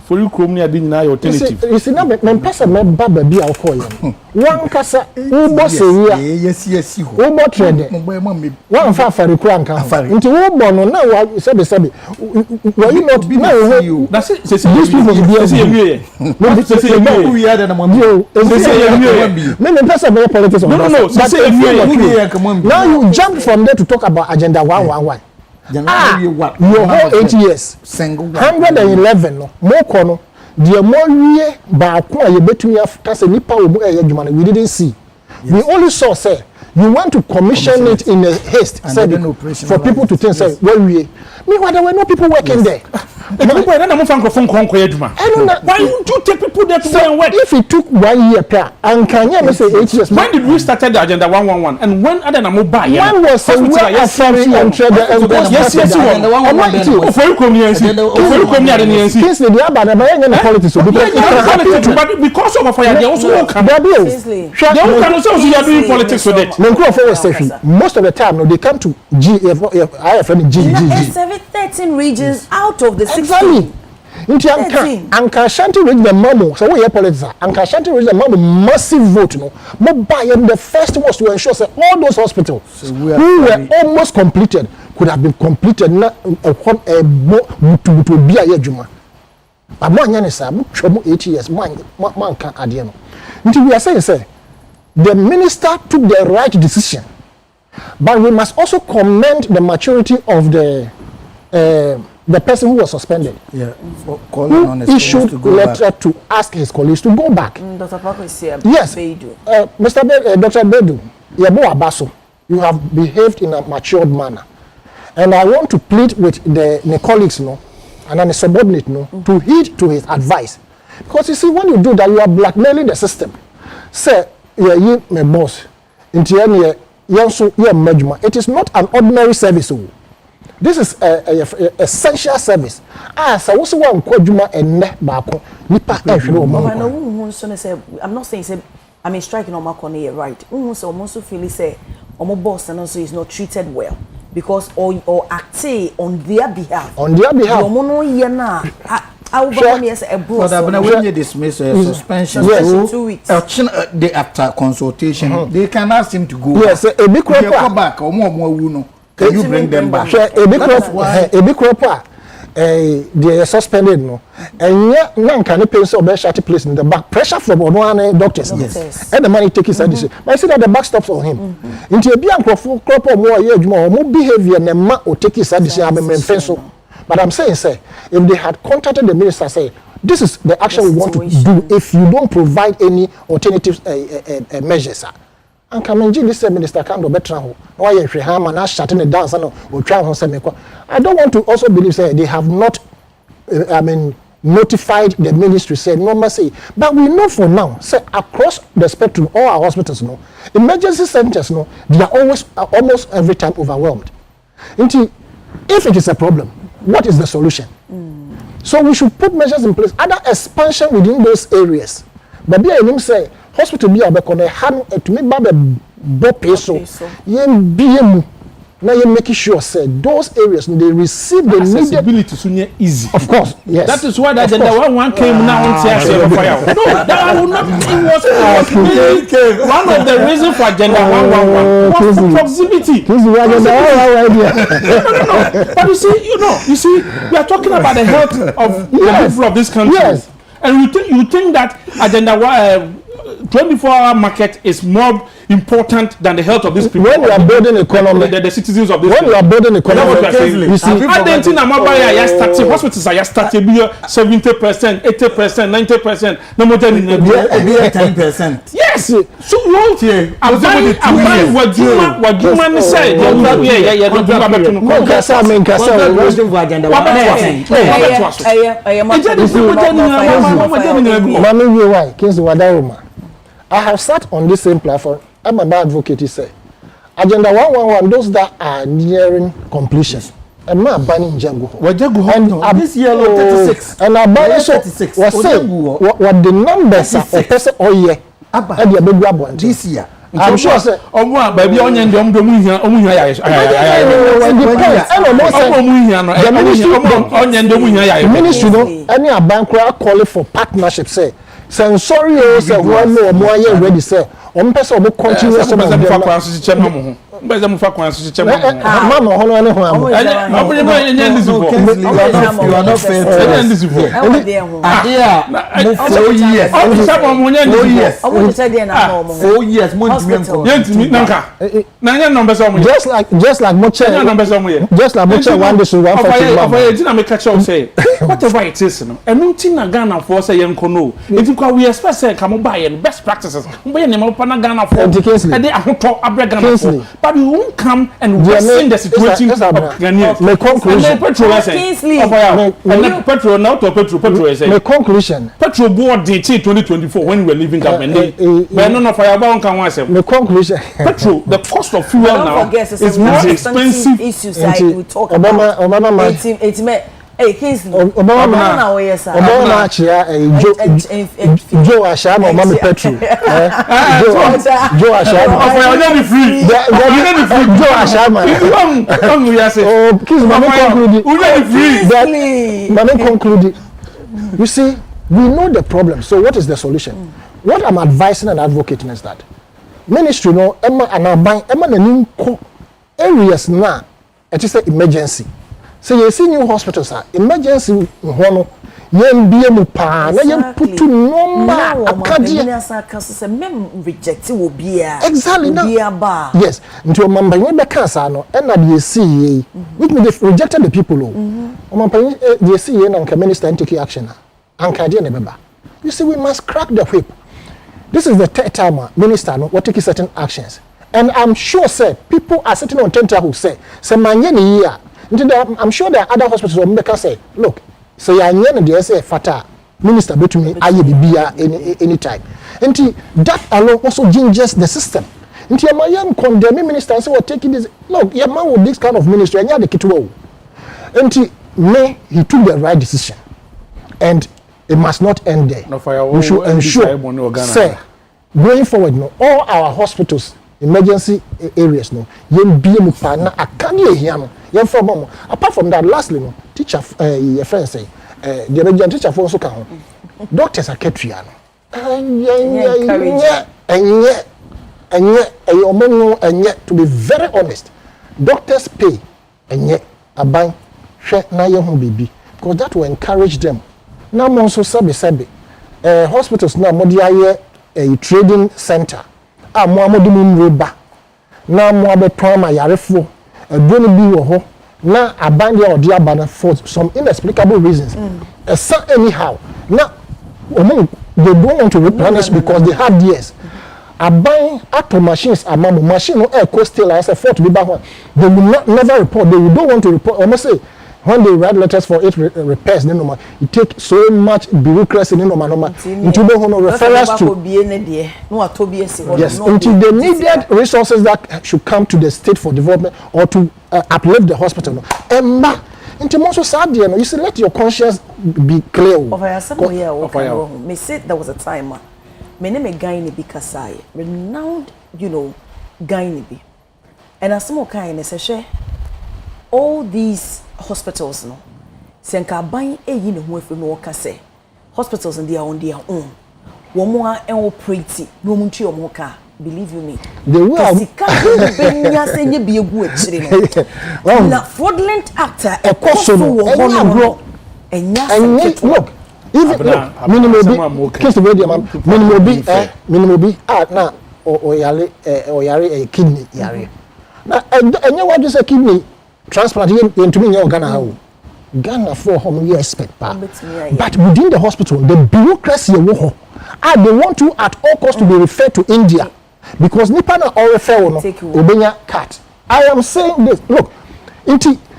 For you, Chrome, I didn't know alternative. You see, now, my person, my baby, I'll call you. One casa, yes, one trade. One for the crank. Into one bono, now, you said the same. Were you not know? That's it. These people will be we are the many person, very politics. No. Now you jumped from there to talk about Agenda 111. Your whole 8 years, 111 no more kono, the more we baako you betumi after nipa obu ejuma we didn't see. We only saw say you want to commission it in a haste for people to think say well we meanwhile there were no people working there. People are not moving from why would you take people there to go and work? If it took 1 year per and can you say 8 years? When did we start the Agenda 111 and when other than mobile? One was a and trader and yes for you come here because they are bad politics because of fire they also come they also you are doing politics with it. Most of the time no they come to IFM G 13 regions out of the exactly. Into Anka Shanti reach the memo, so we have politics. Anka Shanti reach the memo, massive vote. No, Mobile, and the first was to ensure that all those hospitals who were almost completed could have been completed. Not to be a yejuma. But man, Yanisa, 8 years, man can't adiano. Until we are saying, say, the minister took the right decision, but we must also commend the maturity of the person who was suspended, who issued a letter to ask his colleagues to go back. Dr. Yes, Dr. Bedu, you have behaved in a matured manner. And I want to plead with the colleagues and the subordinate to heed to his advice. Because you see, when you do that, you are blackmailing the system. Say, you my boss, it is not an ordinary service. This is a essential service. So also one kwajuma enne baako nipa I'm not saying I mean striking on my corner right. So also feel say boss and also is not treated well because or acting on their behalf. On their behalf. yes, a but when you dismiss suspension, yes, 2 weeks. Day after consultation, they can ask him to go. Yes, a big crop back or more. Can you bring them back? A big crop. They are suspended no, and yet none can pay so bad shot place in the back. Pressure from one doctors, yes, and the money take his decision. But I see that the back stops on him. Into a bianco crop or more behavior and ma or take his decision. But I'm saying, say, if they had contacted the minister, say, this is the action we want to do if you don't provide any alternative measures. And come this minister can't do better. Why you ham and shutting it down or try on some. I don't want to also believe say they have not notified the ministry, say no mercy. But we know for now, say across the spectrum, all our hospitals know, emergency centers know, they are always almost every time overwhelmed. If it is a problem, what is the solution? So we should put measures in place, other expansion within those areas. But be a say hospital be abekone han etumi ba be peso yem biemu na you make sure say those areas they receive the accessibility so near easy. Of course, yes. That is why the agenda one came now on TSF fire. No, that will not. It was one of the reasons for agenda 111 was the proximity. No. But you see, we are talking about the health of the people of this country. Yes. And you think that agenda 24-hour market is more important than the health of these people. When we are building economy, the citizens of this when we are building economy, you see, hospitals are starting 70%, 80%, 90%, no more than 10%. Yes. So what? I have sat on this same platform and my advocate say agenda 111 those that are nearing completion and my banning Django and this year 36 and our banning 36 was saying what the numbers are of person all year and the baby one this year I'm sure say baby onion the ministry no any abankra call for partnership say sensory say one no more year ready say on person will continue some of them mama hono ane ho am you are not fair just like moche one day whatever it is no enunti na Ghana for say yenko no etikwa we expect say come buy best practices mbe ne mo na Ghana for e dey ahoto abra Ghana for but we won't come and worsen the situation of Ghanaians. My conclusion. Petrol now to petrol say. My conclusion. Petrol board date 2024 when we were leaving government. But none of our bound can answer. My conclusion. Petrol, the cost of fuel now is more expensive. Issues like we talk about. Obama. Hey, Kingsley. Obama we yes sir. Obama achia Joe Ashama Mama Petrol. Joe Ashama. Ofoya free. Joe Ashama. We are say. Oh, Kingsley Mama free. Conclude. You see, we know the problem. So what is the solution? What I'm advising and advocating is that ministry no Emma and Emma na areas na it is an emergency. So you see new hospitals are emergency one yen bie pa na yen put normal akadia say mem reject will be exactly yes nti o mamba yen be cancer no e na dey see which mean they rejected the people o mamba dey see na nka minister take action anka dey na beba. You see, we must crack the whip. This is the third time minister no what take certain actions, and I'm sure say people are sitting on tentacles say manye ni here. I'm sure there are other hospitals who can say, look, so you are the say fata minister between me anytime. And that alone also gingers the system. And your man condemning minister and say we're taking this. Look, your man with this kind of ministry and you the kitwo. And he took the right decision. And it must not end there. We should ensure say going forward, no, all our hospitals, emergency areas, no, apart from that, lastly, no, teacher, your friend say, the emergency teacher for so can doctors are ketua no to be very honest doctors pay enye aban hwe na ye ho bibi because that will encourage them na mo so sabe hospitals na mo dia ye a trading center mo amodi mu roba na mo abeton ma yarefo adoni bi wo ho na aban dia odi abana for some inexplicable reasons anyhow na they don't want to replenish because they have years aban auto machines amamo machine no air cost still as a fault be back they will never report they don't want to report almost say when they write letters for it repairs no normal it take so much bureaucracy no normal into the hono referrals to yes until the needed resources that should come to the state for development or to uplift the hospital no emma into most sad no you say let your conscience be clear me say there was a time me name guy bi kasai renowned guy bi and as some kind say all these hospitals no senka ban eyi ne ho afi no ka say hospitals and they are on their own wo mo a operate no mo ntwi mo ka believe you me the way sika benya senye bi egu akire no na fraudulent actor e koso no enya look even minimum case the way minimum bi na oyare kidney yare na enya what you say kidney transplant into me Ghana for home expect but within the hospital the bureaucracy they want you at all costs to be referred to India because nipa na all refer no obenya cut I am saying this look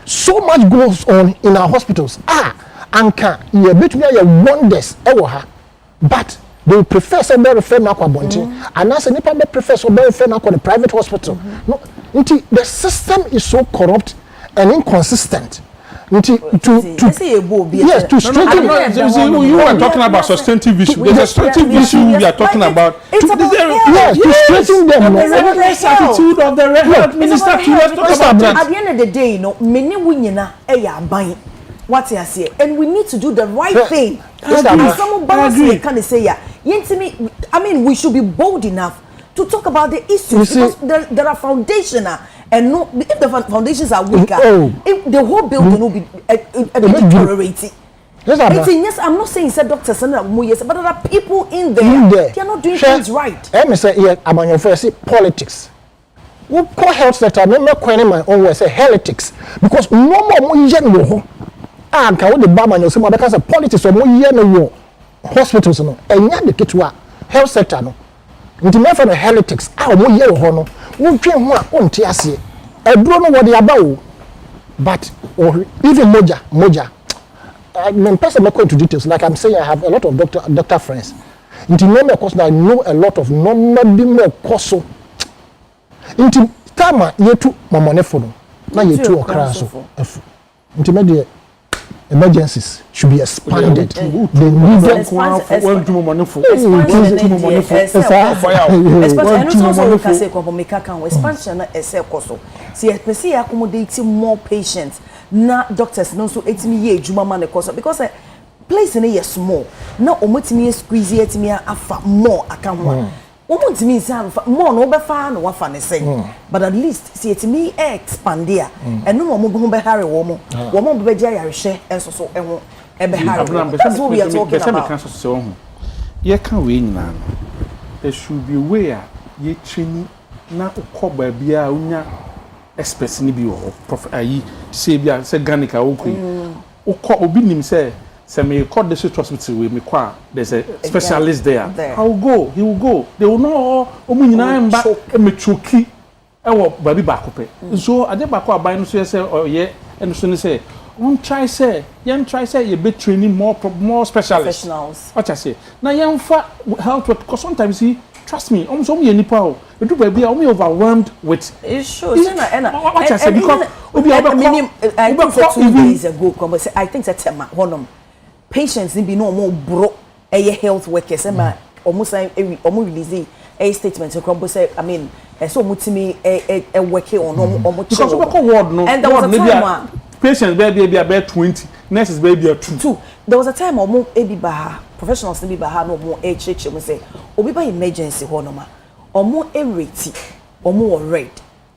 so much goes on in our hospitals anka you bet me your wonders but they prefer somebody refer na kwa bonti and as nipa be prefer somebody refer na kwa the private hospital no the system is so corrupt and inconsistent yes to straighten you are talking about substantive issue there's a substantive issue we are talking about to straighten them the attitude of the health minister to talk about that at the end of the day many wunyina aban what you say and we need to do the right thing as some balance can say I mean we should be bold enough to talk about the issues because there are foundational and no if the foundations are weaker if the whole building will be deteriorating yes I'm not saying said doctors and yes but there are people in there they are not doing things right me say here about your first politics we call health sector me coin my own way say heretics because no more yen wo and can we the bam and you say because politics or yen wo hospitals no enya the kitwa health sector no nti me for the heretics mo yen wo no wonhwe ho a onte ase eduro no wode abawo but even moja I person me go into details like I'm saying I have a lot of doctor friends nti no course I know a lot of no be more course nti tama yetu mamonefo no na yetu okra so nti me de emergencies should be expanded. They need them expansion accommodating more patients. Na doctors no so etimi ye adwuma ma ne koso because place in is small. Na omotimi squeeze etimi afa more aka ho. Omotimi say more no be fa no wafa ne say. But at least see etimi expand there. And no mo go be hare wo mo. Wo mo be gya yarehye enso so eho ebe hare. That's what we are talking about. Ye kan we nyina no. There should be a way ye training na ukoba bia unya experts ni bi wo prof ayi say bia say ganika wo kui ukọ obi nim say me call the hospital we me kwa there's a specialist there. I will go, he will go. They will know omu nyina mba emechoki ewo babi baako pe so ade baako aban no so say oye eno so ne say try say you be training more specialists what I say na yen fa health because sometimes he trust me almost ye nipa o do baby I overwhelmed with issue what I say because obi I think 2 days ago come say I think that honum patients be no more bro health workers ma almost release a statement to say I mean so mutimi working on because we call ward no and there was a time patients be about 20 nurses baby two. There was a time omo ebi baha professionals ebi baha no omo cheche mo say obi ba emergency ho no ma omo ereti omo red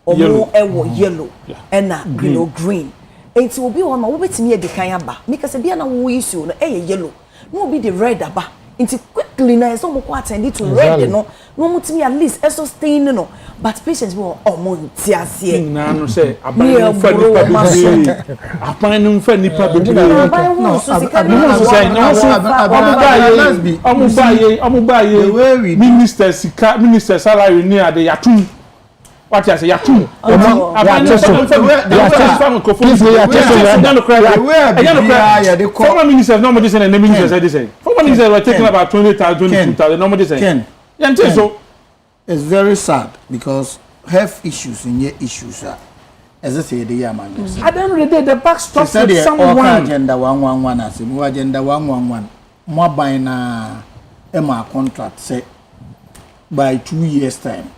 omo ewo yellow and na green enti obi ho ma wo betimi e de kan aba because bia na wo issue no yellow no obi the red aba nti quickly na so mo ko attend to red no mutimi at least sustain no but patients will omonti ase na no say aban fa nipa bebre aban no fa nipa bebre no so say omo ba ye minister sika minister salary ni ade yatum what you say yatum aban no former ministers no mo say na ministers say this former ministers were taking about 20,000 22,000 no mo say so it's very sad because health issues in your issues are as I say the year man. At the end of the day, the back stops with someone. Agenda 111 as in agenda 111. More by na Emma contract say by 2 years time.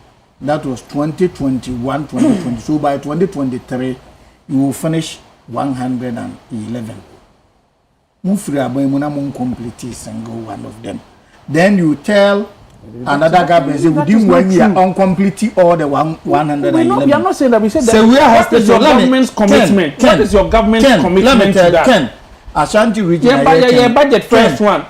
That was 2021, 2020. So by 2023, you will finish 111. Mufri aboy muna mun complete single one of them. Then you tell another government say within 1 year uncomplete all the 111. We are not saying that. We said that. So we are what is your government's commitment? What is your government's commitment to that? Ken, Ashanti region. Yeah, budget first one.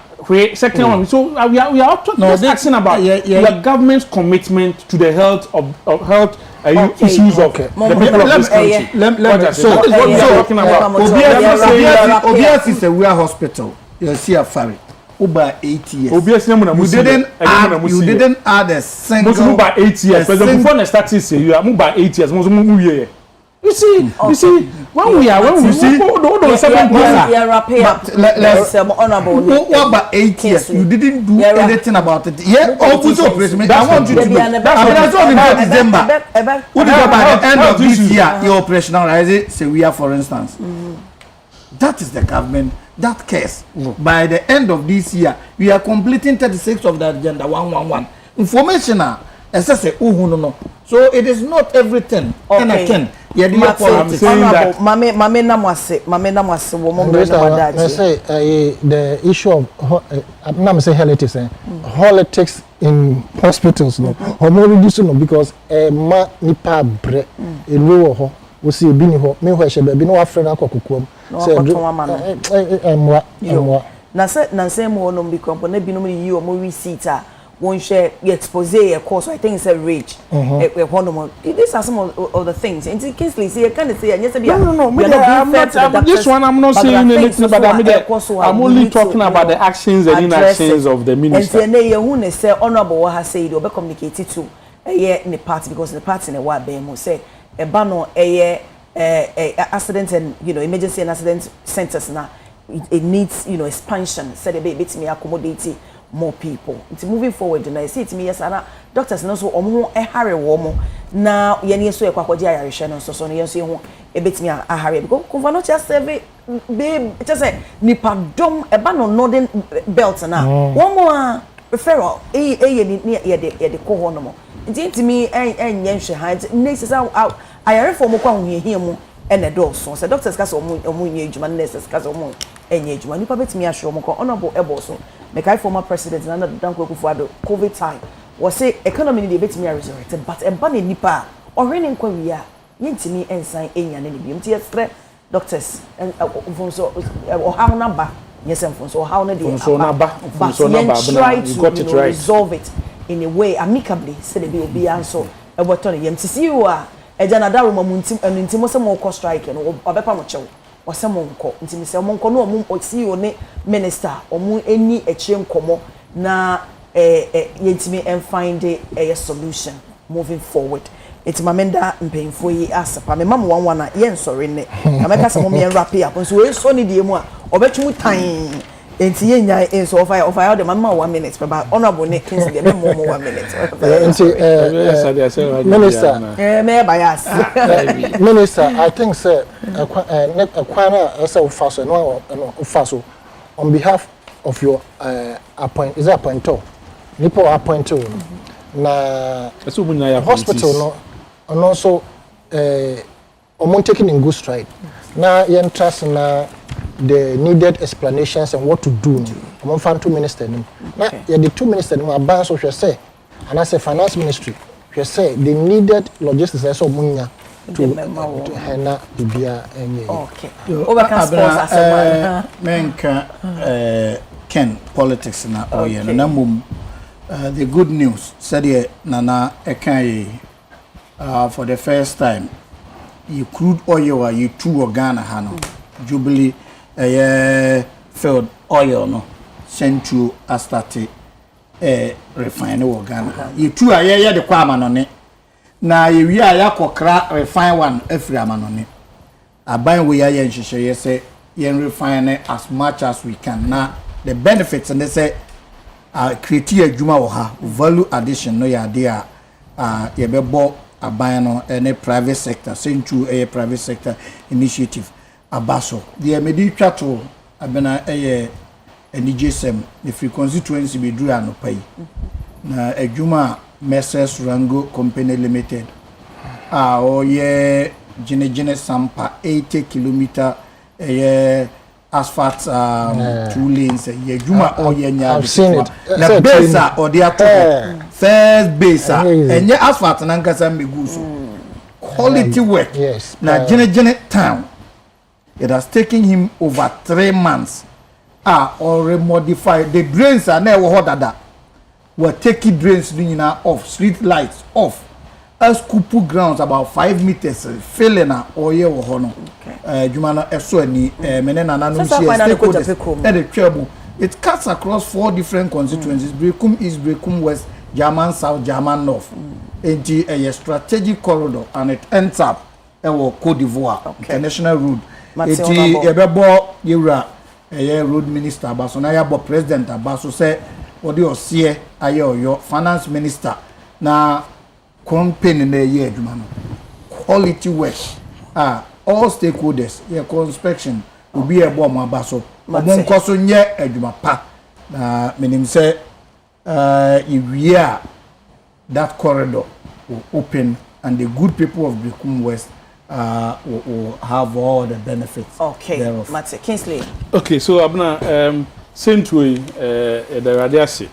Second one. So we are just asking about your government's commitment to the health of health issues of the people of this country. So that is what we are talking about. Obias is a real hospital. You see a ferry. Over 8 years. You didn't add a single. Most by 8 years. But before the statistics say you are moved by 8 years. Most year. You see, when we see, let's honorable. What about 8 years? You didn't do anything about it. Yeah, also operation. I want you to do. That's all in December. What is by the end of this year? Your operationalize it. Say we are, for instance. That is the government. That case, by the end of this year, we are completing 36 of the agenda 111. Information no. So it is not everything. And I can. I'm saying that. Mame namwase wo say the issue of I'm say politics in hospitals no. No because ma nipa bre elu ho we see bi ni ho me ho ehye ba bi no afre na kokokom na say mo no bi kompo na bi no yi o mo receipt a won share expose e course I think it's a rage these are some of the things and Kingsley say can say yes be this one I'm not saying anything but I'm only talking about the actions and inactions of the minister and say hu ne say honorable what has said obe communicate to ne party because the party ne wa be mo say e ba no accident and emergency and accident centers now it needs expansion said be me accommodate more people. It's moving forward and I say to me yes and doctors no so omo hurry wo na ye ne so ekwakoje ayareshe no so no yes ho e betimi a hurry because ko no just serve be just say nipa dom e ba no northern belt na one more referral ye de ko ho no mo ntimi enye nhwe ha next is out ayarefo mo kwa hohia mu ene do so say doctors ka so omo nye adwuma nurses ka so omo enye adwuma nipa betimi ahwe mo ko honorable ebo so Mekai former president na Danko Kufuado COVID time was say economy dey betimi resurrect but eba na nipa ohwe nkwa wi a yentimi ensan enya na nibi mti estre doctors fonso ohaw na ba yesem fonso ohaw na dey fonso na ba try to resolve it in a way amicably say dey obi answer eboto na yem tisi you a eja na dawo mamuntim enuntim se mo ko strike no obepa mo chew osemonko ntimi se omonko no omu CEO ne minister omu eni eche nkomo na yentimi and find a solution moving forward it's mamenda mpemfo yi asapa me mam wan na ye nsori ne ameka se mo me wrap up so we so ni die mu a obetwum tan enti ye nya enso of I the mama 1 minute but honorable ne kins de me mo 1 minute minister me bias minister I think sir akwana esa ufaso no ufaso on behalf of your appointor nipo appointor na hospital no and also taking in good stride na yen trust na the needed explanations and what to do. I'm from 2 ministers. Now, the 2 ministers are banned, so say, and I say finance ministry. You say they needed logistics as munya to handle Libya and okay. Overcome sports as a menka Ken politics na oye na mum the good news said Nana Ekai for the first time you crude oil you two Ghana hano Jubilee field oil no sent to Astarte refine Ghana you two are the kwama no ne na we are yakokra refine one every amanone aban we are yen hihye say yen refine as much as we can na the benefits and they say create adwuma wo ha value addition no ya dey ye bebo aban no any private sector sent to a private sector initiative abaso the medi twato abena NGSM the free constituency be duru anopai na adwuma Messrs Rango Company Limited Gene Sampa 80 kilometer asphalt 2 lanes adwuma I've seen it na base or the first base and asphalt na nkasa megu so quality work yes na Gene town it has taken him over 3 months or modify the drains are now hodada we're taking drains off, street lights off. As kupu grounds about 5 meters filling oye wo hono. Jumana eso ni menena nanu it cuts across 4 different constituencies. Brekum East, Brekum West, German South, German North. Enti a strategic corridor and it ends up Côte d'Ivoire international road. Enti ebebo yura road minister abaso na yabo president abaso say odi osie ayo finance minister na company na ye adwuma no quality work all stakeholders your inspection will be ebo mo abaso omo nkoso nye adwuma pa na menim say that corridor will open and the good people of Brekum West will have all the benefits thereof. Mate Kingsley. Okay, so abna Sentry, the Radiasi,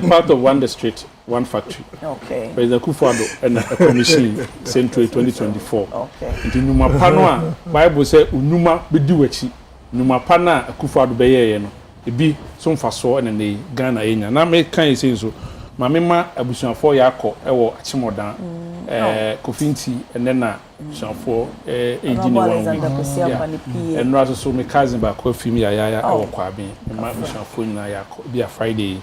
part of one district, one factory. Okay. President Kufuado and a commission, Sentry 2024. Okay. Into Numa Panwa, Bible says, Unuma Biduachi, Numa Pana, Kufuado Baye, it be some faso and the Ghana Enya. Now make kind say so. Mamma Abusan for Yako, Ewo Chimodan, Kofinti, and then for 18 and rather so my cousin back with me, I or Kwabi, and my Busan for be a Friday,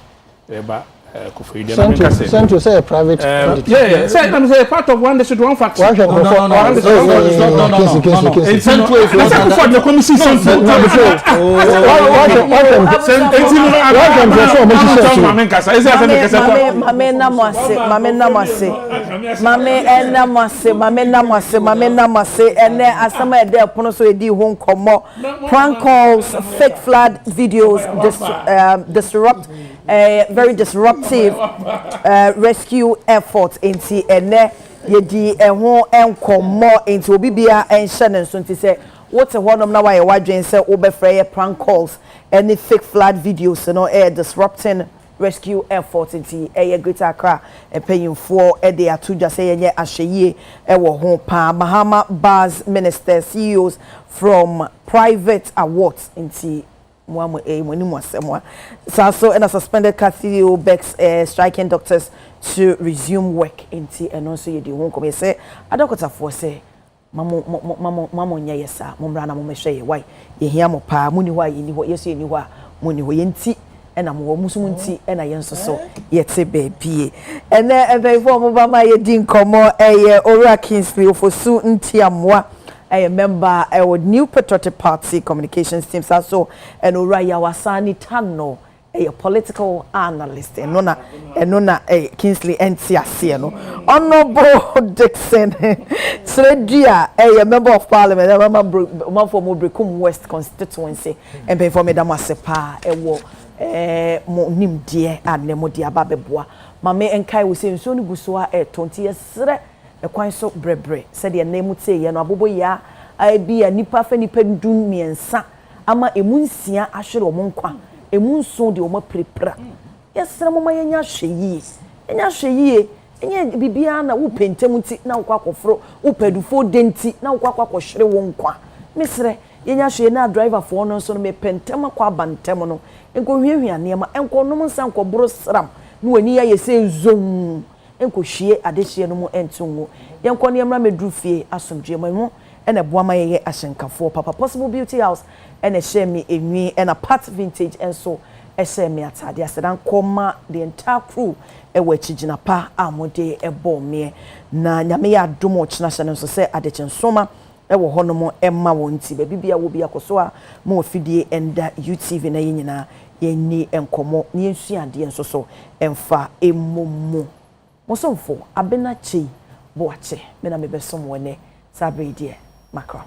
sent to say a private say I'm say part of one that should one factory. No. It's sent to the commission prank calls, fake flood videos, disrupt very disruptive rescue efforts into ene yedi ehon enkomo into obibia enhye so nti say what a one na why wadwen say obefrey prank calls any fake flood videos no disrupting rescue efforts into Greater Accra payinfo dey atuja say yenye ahyeye wo ho pa Bahama Bars Minister CEOs from private awards into so and a suspended Cathedral Bex striking doctors to resume work and also you do won't come say Adekye for say mamo nya yesa momra na momehwe why ye hia mo pa muni wa yini ho yeso yini ho a muni ho yenti ena mo musumu nti ena yenso so yete baby and before mo ba ma ye din komo Ora Kingsley ofosu nti amwa I remember with New Patriotic Party communications team so and Oraya Wasani Tano a political analyst and nona Kingsley NCAC no Honorable Dixon Sredia a member of parliament I remember for Brekum West constituency and before me damasepa mo nim die and nemo dia babeboa mame enkai wo se nso ni gusoa 20 years ekwan so brebre said your name would say no abobo ya ai bia nipa fa nipa dun miensa ama emu nsia ahwere omo nkwa emu nso de omo prepra yesere mama yenya hweyie enya bibia na wo pentem ti na wo kwakofro wo pedufo denti na wo kwakohwere wo nkwa mesere yenya hweye na driver fo no nso no me pentem kwa abantem no enko hwiehwia nema enko nom nsa enko boro sram no ani ya yese zom enko hwie adehye no mu entunwo yenko ne mra medru fie asomdwe mo ena boama yeye ahyenkafo papa possible beauty house ena share me enwi ena part vintage enso share me atade asedan koma the entire crew ewe chigina pa amode ebo me na nyame ya domo china hye nso se Adekye Nsroma ewo honomo emma wonti ba bibia wo bia koso a mo ofidie enda UTV na yenyina yenni enkomo ne yensuade enso so emfa emmomo mosomfo abena chei boache me na mebesom wone sabre die makro